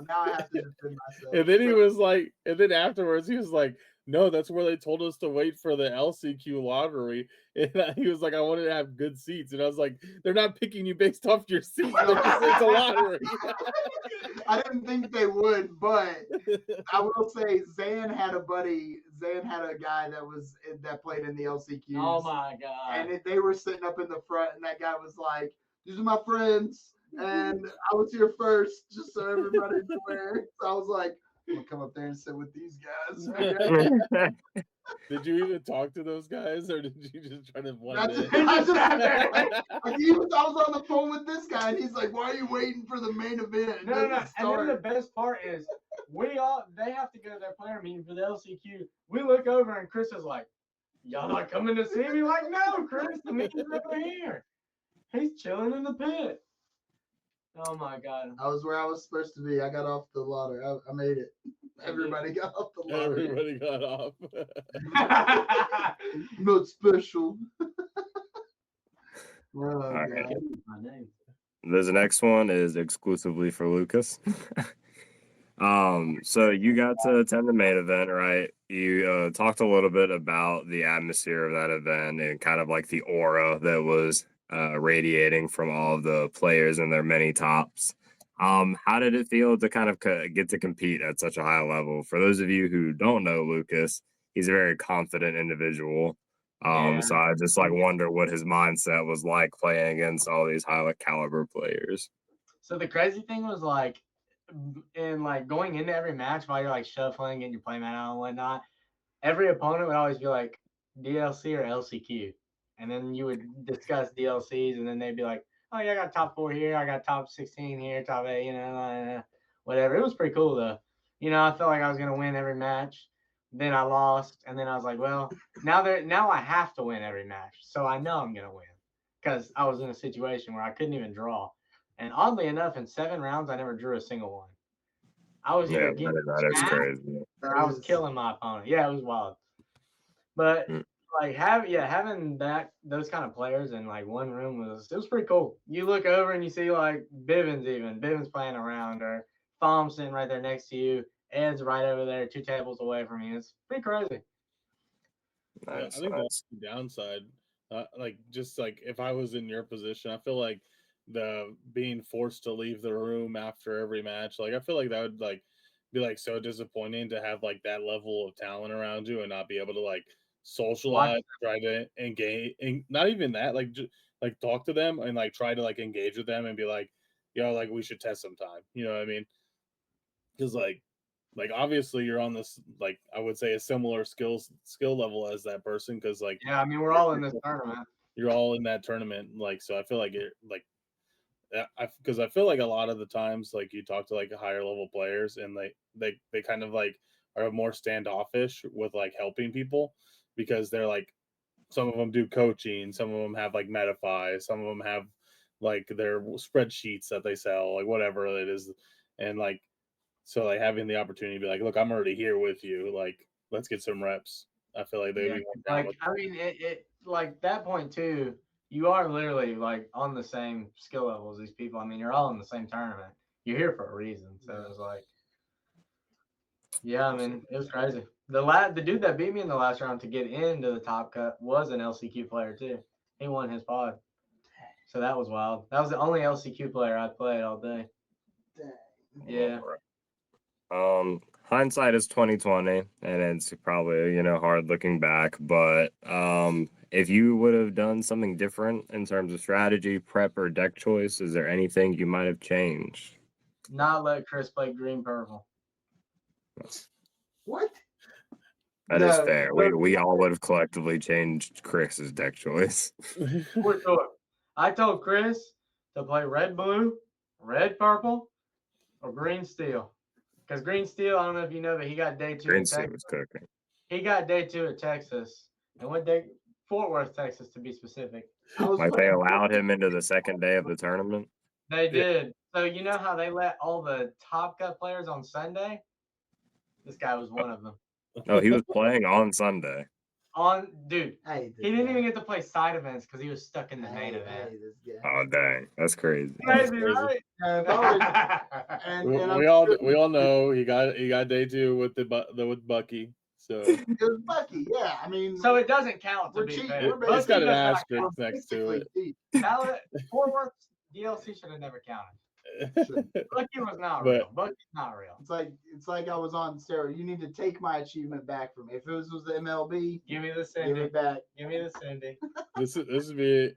now I have to defend myself. And then he was like, and then afterwards he was like, no, that's where they told us to wait for the LCQ lottery. And he was like, I wanted to have good seats. And I was like, they're not picking you based off your seat. It's a lottery. I didn't think they would, but I will say Zan had a guy that played in the LCQ. Oh my God. And they were sitting up in the front, and that guy was like, these are my friends. And I was here first, just so everybody's aware. So I was like, I'm gonna come up there and sit with these guys. Did you even talk to those guys, or did you just try to blend in? I was on the phone with this guy, and he's like, "Why are you waiting for the main event?" No. And then the best part is, they have to go to their player meeting for the LCQ. We look over, and Chris is like, "Y'all not coming to see me?" Like, no, Chris, the meeting's over here. He's chilling in the pit. Oh my God! I was where I was supposed to be. I got off the lottery. I made it. Everybody got off the lottery. Everybody got off. Not special. Okay. This next one is exclusively for Lucas. So you got to attend the main event, right? You talked a little bit about the atmosphere of that event and kind of like the aura that was radiating from all of the players and their many tops. How did it feel to kind of get to compete at such a high level? For those of you who don't know Lucas, he's a very confident individual. So I just wonder what his mindset was like playing against all these high caliber players. So the crazy thing was going into every match while you're shuffling, getting your playmat out and whatnot, every opponent would always be like DLC or LCQ. And then you would discuss DLCs, and then they'd be like, oh, yeah, I got top 4 here. I got top 16 here, top 8, whatever. It was pretty cool, though. I felt like I was going to win every match. Then I lost, and then I was like, well, now I have to win every match. So I know I'm going to win because I was in a situation where I couldn't even draw. And oddly enough, in 7 rounds, I never drew a single one. I was either getting that is crazy. Or I was killing my opponent. Yeah, it was wild. But having those kind of players in one room was pretty cool. You look over and you see Bivens playing around, or Thom sitting right there next to you. Ed's right over there, 2 tables away from you. It's pretty crazy. I think that's the downside. If I was in your position, I feel like the being forced to leave the room after every match, I feel like that would be so disappointing to have that level of talent around you and not be able to socialize, try to engage, and not even that, talk to them and try to engage with them and be we should test some time. You know what I mean? Because obviously you're on this I would say a similar skill level as that person, because we're all in this tournament. You're all in that tournament, so I feel like it because I feel like a lot of the times, like you talk to like higher level players, and they kind of like are more standoffish with like helping people because they're like, some of them do coaching, some of them have like Metafy, some of them have like their spreadsheets that they sell, like whatever it is, and like so like having the opportunity to be like, look, I'm already here with you, like let's get some reps. I feel like they'd be more down like with I mean it like that point too. You are literally like on the same skill level as these people. I mean, you're all in the same tournament. You're here for a reason. So it's like, yeah, I mean, it was crazy. The dude that beat me in the last round to get into the top cut was an LCQ player too. He won his pod. So that was wild. That was the only LCQ player I played all day. Dang. Yeah. Hindsight is 2020, and it's probably, you know, hard looking back, but if you would have done something different in terms of strategy, prep, or deck choice, is there anything you might have changed? Not let Chris play green purple. What? That is fair. We all would have collectively changed Chris's deck choice. For sure. I told Chris to play red blue, red purple, or green steel. Because green steel, I don't know if you know, but he got day 2 Green at Steel Texas. was cooking. He got day 2 at Texas. And what day? Fort Worth, Texas, to be specific. Like they allowed him into the second day of the tournament. They did. So you know how they let all the top cut players on Sunday? This guy was one of them. Oh, he was playing on Sunday. Dude, he didn't even get to play side events because he was stuck in the main event. Oh dang, that's crazy. Crazy, right? And we all know he got day 2 with with Bucky. So it was Bucky, yeah. I mean, so it doesn't count to be fair. It's got an asterisk next to it. Fort Worth DLC should have never counted. Bucky was not real. Bucky's not real. It's like I was on steroids. You need to take my achievement back from me. If it was the MLB, give me the Cindy. Give it back. Give me the Cindy. This would be.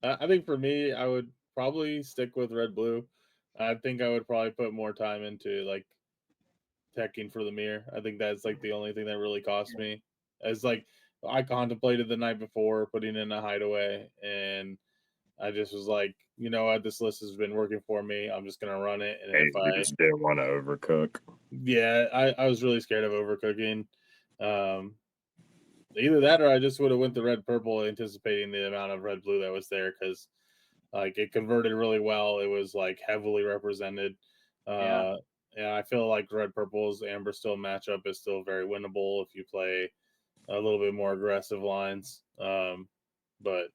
I think for me, I would probably stick with red blue. I think I would probably put more time into like teching for the mirror. I think that's like the only thing that really cost me. As like I contemplated the night before putting in a hideaway, and I just was like, you know what, this list has been working for me. I'm just gonna run it. And if I just didn't want to overcook. Yeah, I was really scared of overcooking. Either that, or I just would have went the red purple, anticipating the amount of red blue that was there, because like it converted really well. It was like heavily represented. And I feel like red purple's amber still matchup is still very winnable if you play a little bit more aggressive lines. But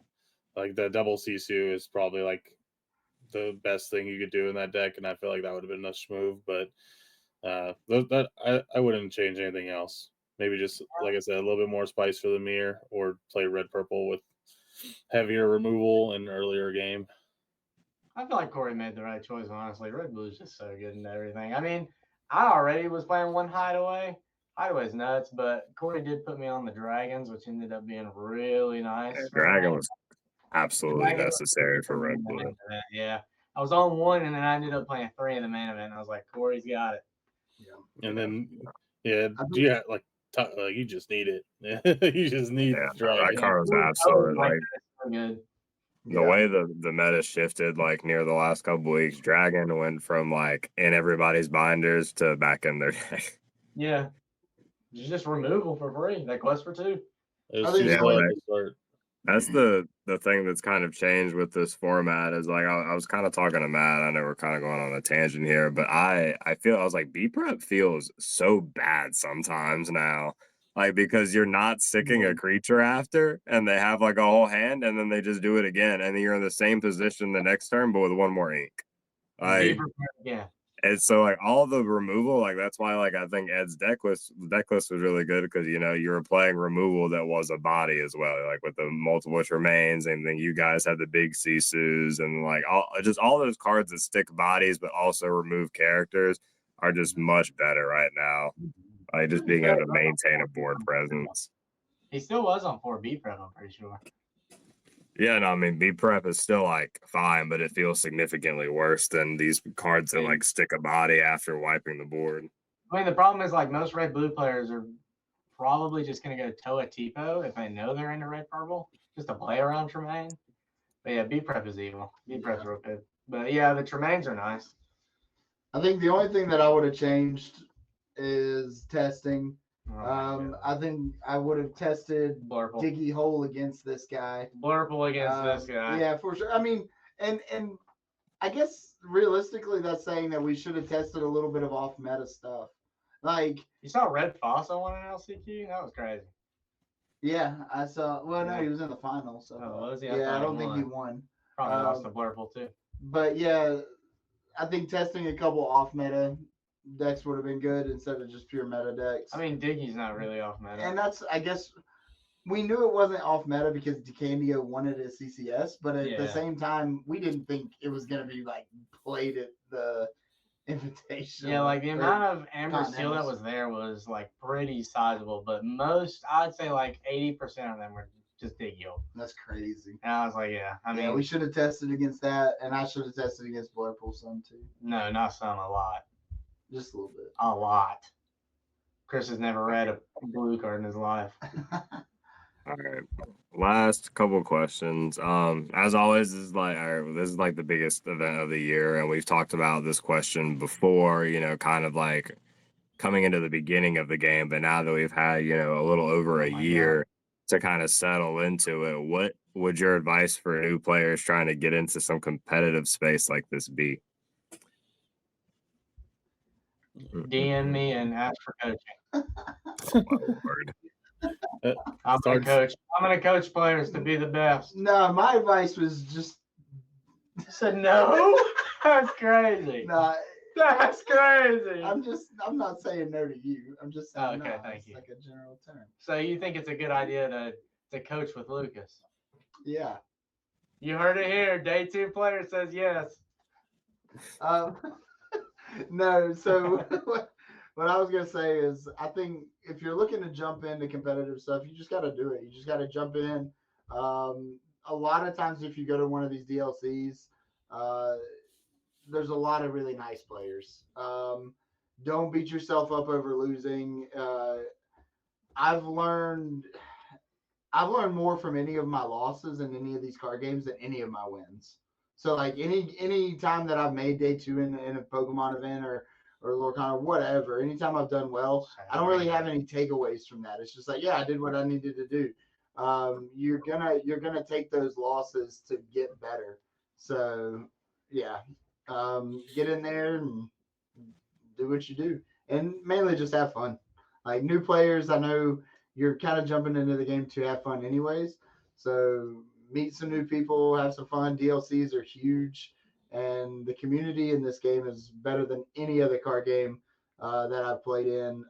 like the double Sisu is probably like the best thing you could do in that deck, and I feel like that would have been a move. But I wouldn't change anything else. Maybe just, like I said, a little bit more spice for the mirror, or play red purple with heavier removal in earlier game. I feel like Corey made the right choice, honestly. Red blue is just so good and everything. I mean, I already was playing one hideaway. Hideaway's nuts, but Corey did put me on the dragons, which ended up being really nice. Yeah, dragon was absolutely necessary for red blue. Yeah. I was on 1, and then I ended up playing 3 in the main event. I was like, Corey's got it. Yeah. And then, like you just need it. You just need dragon. That card was absolutely like good. The way the meta shifted, like near the last couple weeks, Dragon went from like in everybody's binders to back in their deck. Yeah, just removal for free. That quest for 2. That's the thing that's kind of changed with this format. Is like I was kind of talking to Matt. I know we're kind of going on a tangent here, but I was like B prep feels so bad sometimes now. Like, because you're not sticking a creature after, and they have like a whole hand, and then they just do it again, and then you're in the same position the next turn, but with 1 more ink. Like, and so like all the removal, like that's why like I think Ed's deck list was really good, because you were playing removal that was a body as well, like with the multiple which remains, and then you guys had the big Sisus, and like all those cards that stick bodies but also remove characters are just much better right now. Like just being able to maintain a board presence. He still was on 4 B prep, I'm pretty sure. Yeah, no, I mean B prep is still like fine, but it feels significantly worse than these cards that like stick a body after wiping the board. I mean, the problem is like most red blue players are probably just gonna go Toa Tipo if they know they're into red purple, just to play around Tremaine. But yeah, B prep is evil. B prep's real good. But yeah, the Tremaines are nice. I think the only thing that I would have changed is testing. I think I would have tested Blurple. Diggy Hole against this guy. Blurple against this guy. Yeah, for sure. I mean, and I guess realistically, that's saying that we should have tested a little bit of off meta stuff. Like you saw Red Fossa won an LCQ. That was crazy. Yeah, I saw. Well, no, he was in the final. So was he? I don't think he won. Probably lost to Blurple too. But yeah, I think testing a couple off meta decks would have been good instead of just pure meta decks. I mean, Diggy's not really off meta. And that's, I guess, we knew it wasn't off meta because DeCandio won it at CCS, but at the same time, we didn't think it was going to be like played at the invitation. Yeah, like the amount of Amber Steel that was there was like pretty sizable, but most, I'd say like 80% of them were just Diggy. That's crazy. And I was like, yeah, I mean, we should have tested against that, and I should have tested against Blurple some too. No, not some, a lot. Just a little bit. A lot. Chris has never read a blue card in his life. All right. Last couple questions. As always, this is like the biggest event of the year, and we've talked about this question before, kind of like coming into the beginning of the game, but now that we've had, a little over a year to kind of settle into it, what would your advice for new players trying to get into some competitive space like this be? DM me and ask for coaching. Oh, my Lord. I'm gonna coach players to be the best. No, my advice was just said no. That's crazy. No, that's crazy. I'm not saying no to you. I'm just saying okay, no. Thank you. Like a general term. So you think it's a good idea to coach with Lucas? Yeah. You heard it here. Day 2 player says yes. No, so what I was going to say is I think if you're looking to jump into competitive stuff, you just got to do it. You just got to jump in. A lot of times if you go to one of these DLCs, there's a lot of really nice players. Don't beat yourself up over losing. I've learned more from any of my losses in any of these card games than any of my wins. So like any time that I've made day 2 in a Pokemon event or Lorcana or whatever, anytime I've done well, I don't really have any takeaways from that. It's just like, yeah, I did what I needed to do. You're gonna take those losses to get better. So yeah, get in there and do what you do, and mainly just have fun. Like new players, I know you're kind of jumping into the game to have fun anyways. So meet some new people, have some fun. DLCs are huge, and the community in this game is better than any other card game that I've played in.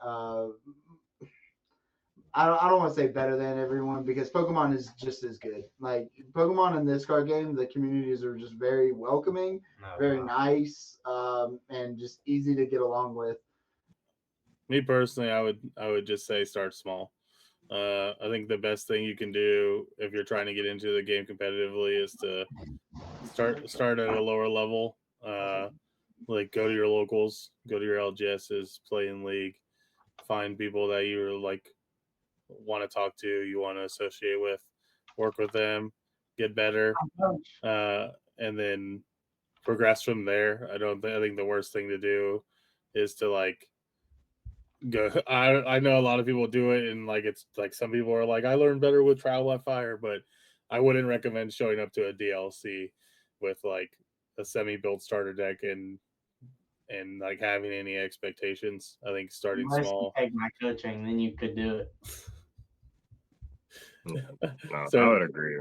I don't want to say better than everyone because Pokemon is just as good. Like Pokemon in this card game, the communities are just very welcoming, very nice, and just easy to get along with. Me personally, I would just say start small. I think the best thing you can do if you're trying to get into the game competitively is to start at a lower level. Like go to your locals, go to your LGSs, play in league, find people that you like want to talk to, you want to associate with, work with them, get better, and then progress from there. I think the worst thing to do is to like go. I know a lot of people do it, and like it's like some people are like, I learned better with Trial by Fire, but I wouldn't recommend showing up to a DLC with like a semi-built starter deck and like having any expectations. I think starting small. Take my coaching, then you could do it. No, so, I would agree.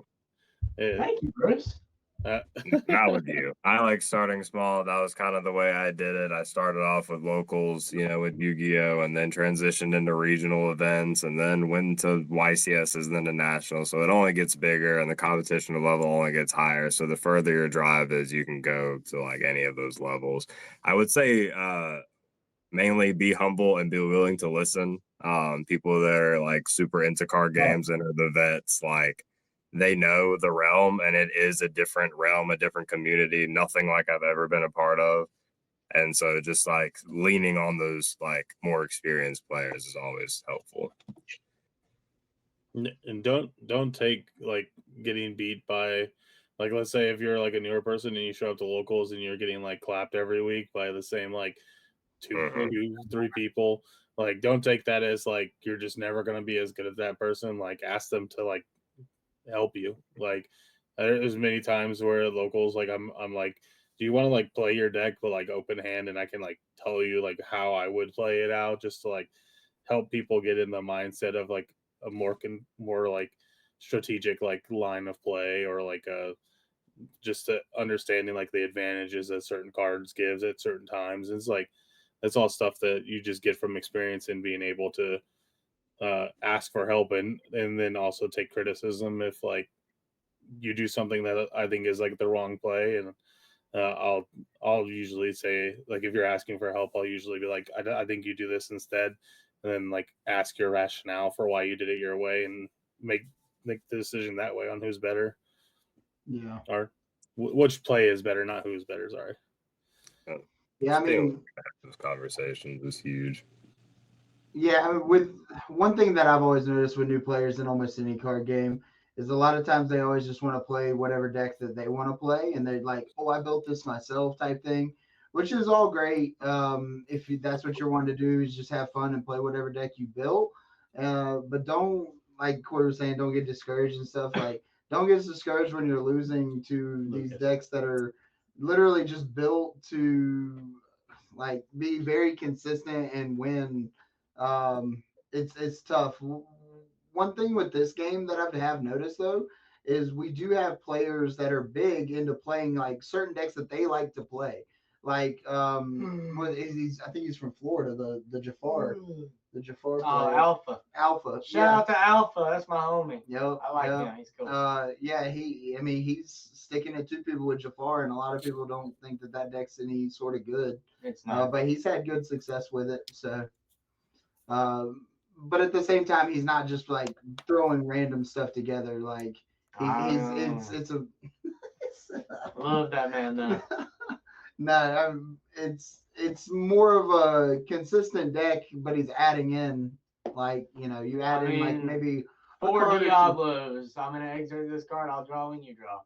Thank you, Bruce. Not with you. I like starting small. That was kind of the way I did it. I started off with locals, with Yu-Gi-Oh, and then transitioned into regional events, and then went to YCSs and then to national. So it only gets bigger, and the competition level only gets higher. So the further your drive is, you can go to like any of those levels. I would say mainly be humble and be willing to listen. People that are like super into card games and are the vets, like they know the realm, and it is a different realm, a different community, nothing like I've ever been a part of. And so just like leaning on those like more experienced players is always helpful. And don't take like getting beat by Like, let's say if you're like a newer person and you show up to locals and you're getting like clapped every week by the same like two, three people, like don't take that as like you're just never gonna be as good as that person. Like, ask them to like help you. Like, there's many times where locals, like I'm like, do you want to like play your deck but like open hand, and I can like tell you like how I would play it out, just to like help people get in the mindset of like a more like strategic like line of play, or like a just understanding like the advantages that certain cards gives at certain times. It's like that's all stuff that you just get from experience and being able to ask for help, and then also take criticism if like you do something that I think is like the wrong play. And I'll usually say, like, if you're asking for help, I'll usually be like, I think you do this instead, and then like ask your rationale for why you did it your way, and make the decision that way on who's better. Yeah. Or which play is better, not who's better. Sorry. Yeah, I mean, this conversation is huge. Yeah, with one thing that I've always noticed with new players in almost any card game is a lot of times they always just want to play whatever deck that they want to play, and they're like, "Oh, I built this myself," type thing, which is all great. If that's what you're wanting to do, is just have fun and play whatever deck you built. But don't, like Corey was saying, don't get discouraged and stuff. Like, don't get discouraged when you're losing to these decks that are literally just built to like be very consistent and win. It's tough. One thing with this game that I have noticed though is we do have players that are big into playing like certain decks that they like to play. Like what is he's I think he's from Florida, the Jafar. The Jafar player. Alpha. Alpha. Shout out to Alpha. That's my homie. Yep. I like him. He's cool. Yeah, he's sticking it to people with Jafar, and a lot of people don't think that deck's any sort of good. It's not. But he's had good success with it. So, but at the same time, he's not just like throwing random stuff together. Like it's a love that man though. No, it's more of a consistent deck, but he's adding in like you add in like maybe 4 Diablos. I'm gonna exert this card. I'll draw when you draw.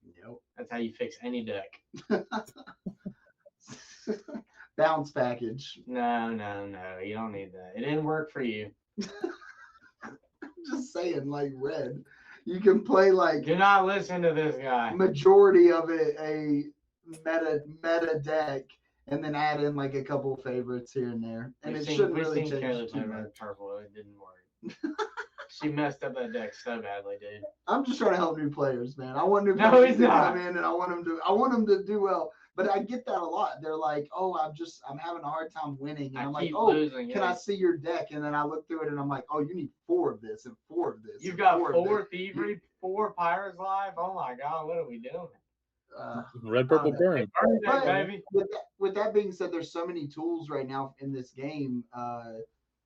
Yep. That's how you fix any deck. Bounce package. No. You don't need that. It didn't work for you. Just saying, like red. You can play like. Do not listen to this guy. Majority of it a meta deck, and then add in like a couple favorites here and there, and it shouldn't really change too much. Purple, it didn't work. She messed up that deck so badly, dude. I'm just trying to help new players, man. I want new players to come in, and I want them to do well. But I get that a lot. They're like, "Oh, I'm having a hard time winning," and I'm like, "Oh, can I see your deck?" And then I look through it, and I'm like, "Oh, you need 4 of this and 4 of this." You've got 4 Thievery, 4 Pirates Live. Oh my God, what are we doing? Red, purple, burn. But baby. With that being said, there's so many tools right now in this game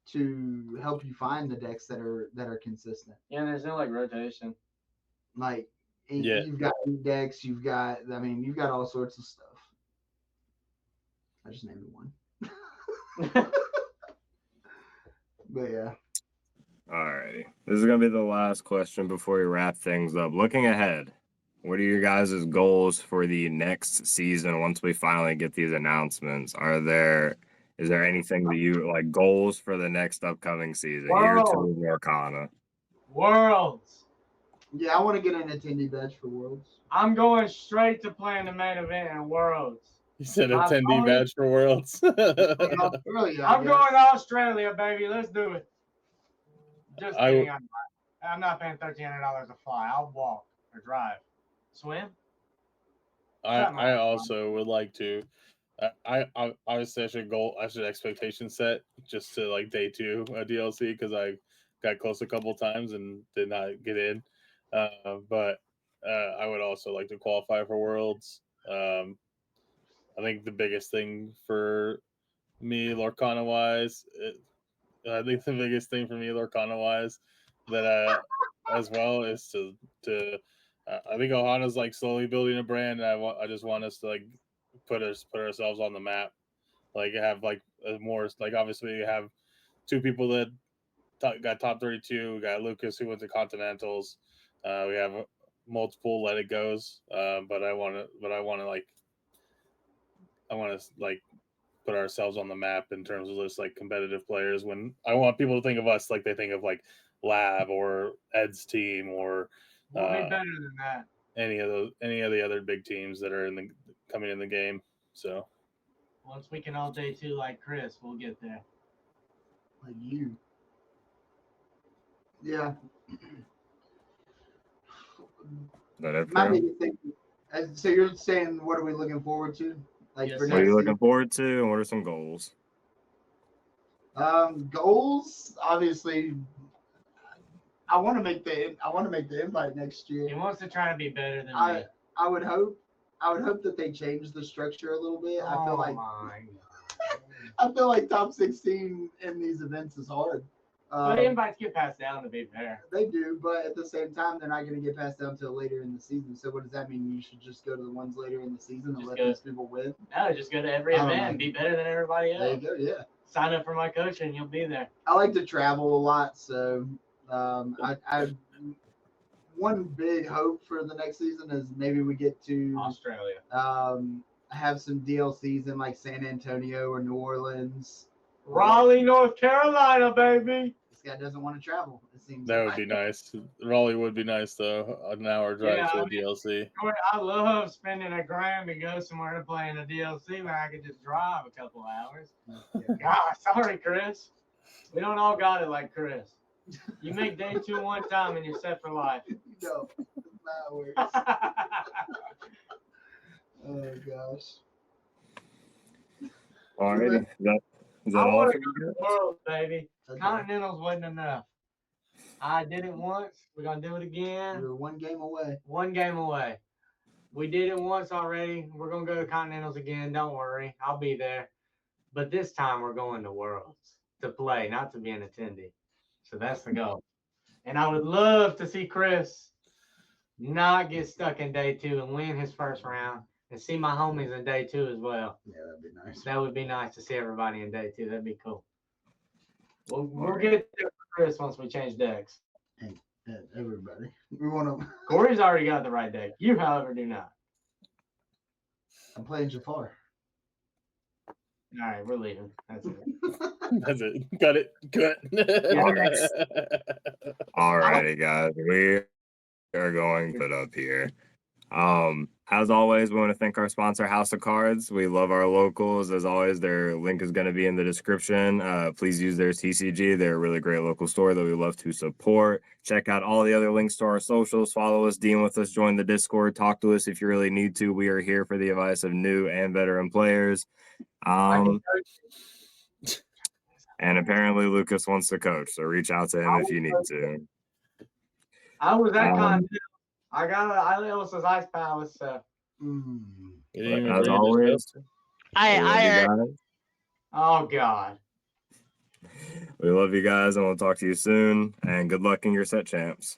to help you find the decks that are consistent. Yeah, and there's no like rotation. Like you've got decks, you've got all sorts of stuff. I just named one. But yeah. Alrighty. This is gonna be the last question before we wrap things up. Looking ahead, what are your guys' goals for the next season once we finally get these announcements? Is there anything that you like goals for the next upcoming season? Year 2 Ohana. Worlds. Yeah, I want to get an attendee badge for Worlds. I'm going straight to playing the main event in Worlds. You said attendee badge for Worlds. I'm going to Australia, baby. Let's do it. Just kidding. I'm not paying $1,300 to fly. I'll walk or drive. Swim? I also would like to. I obviously I should expectation set just to like day 2 DLC, because I got close a couple times and did not get in. But I would also like to qualify for Worlds. I think the biggest thing for me, Lorcana wise, that as well is to I think Ohana's like slowly building a brand, and I just want us to like put ourselves on the map, like have like more like obviously we have 2 people that got top 32. We got Lucas who went to Continentals. We have multiple let it goes. But I want to put ourselves on the map in terms of just like competitive players. When I want people to think of us like they think of like Lab or Ed's team or We'll be better than that. Any of the other big teams that are coming in the game. So once we can all day 2 like Chris, we'll get there. Like you. Yeah. My biggest thing, so you're saying, what are we looking forward to? Like Yes, for What are next you season? looking forward to, and what are some goals? Goals, obviously. I want to make the invite next year. He wants to try to be better than me. I would hope that they change the structure a little bit. I feel like top 16 in these events is hard. But invites get passed down, to be fair. They do, but at the same time, they're not going to get passed down until later in the season. So what does that mean? You should just go to the ones later in the season and let these people win? No, just go to every event and be better than everybody else. There you go, yeah. Sign up for my coach and you'll be there. I like to travel a lot, so I one big hope for the next season is maybe we get to Australia. Have some DLCs in like San Antonio or New Orleans. Raleigh, North Carolina, baby. This guy doesn't want to travel, it seems. That would be nice. Raleigh would be nice though. An hour drive to a DLC. I love spending $1,000 to go somewhere to play in a DLC where I could just drive a couple hours. God, sorry, Chris. We don't all got it like Chris. You make day 2 one time and you're set for life. No, that's not how it works. Oh gosh. Alrighty. Is that all for you guys? World, baby. Okay. Continentals wasn't enough. I did it once. We're gonna do it again. We're 1 game away. 1 game away. We did it once already. We're gonna go to Continentals again. Don't worry, I'll be there. But this time we're going to Worlds to play, not to be an attendee. So that's the goal. And I would love to see Chris not get stuck in day 2 and win his first round. And see my homies in day 2 as well. Yeah, that'd be nice. That would be nice to see everybody in day 2. That'd be cool. We'll get there for Chris once we change decks. Hey, everybody. We want to. Corey's already got the right deck. You, however, do not. I'm playing Jafar. All right, we're leaving. That's it. That's it. Got it. Good. Alrighty, guys. We are going to put up here. As always, we want to thank our sponsor, House of Cards. We love our locals. As always, their link is going to be in the description. Please use their TCG. They're a really great local store that we love to support. Check out all the other links to our socials. Follow us, DM with us, join the Discord, talk to us if you really need to. We are here for the advice of new and veteran players. And apparently Lucas wants to coach, so reach out to him if you need to. I was at Continental. I got Ellis's Ice Palace, so. As always, oh God. We love you guys, and we'll talk to you soon. And good luck in your set, champs.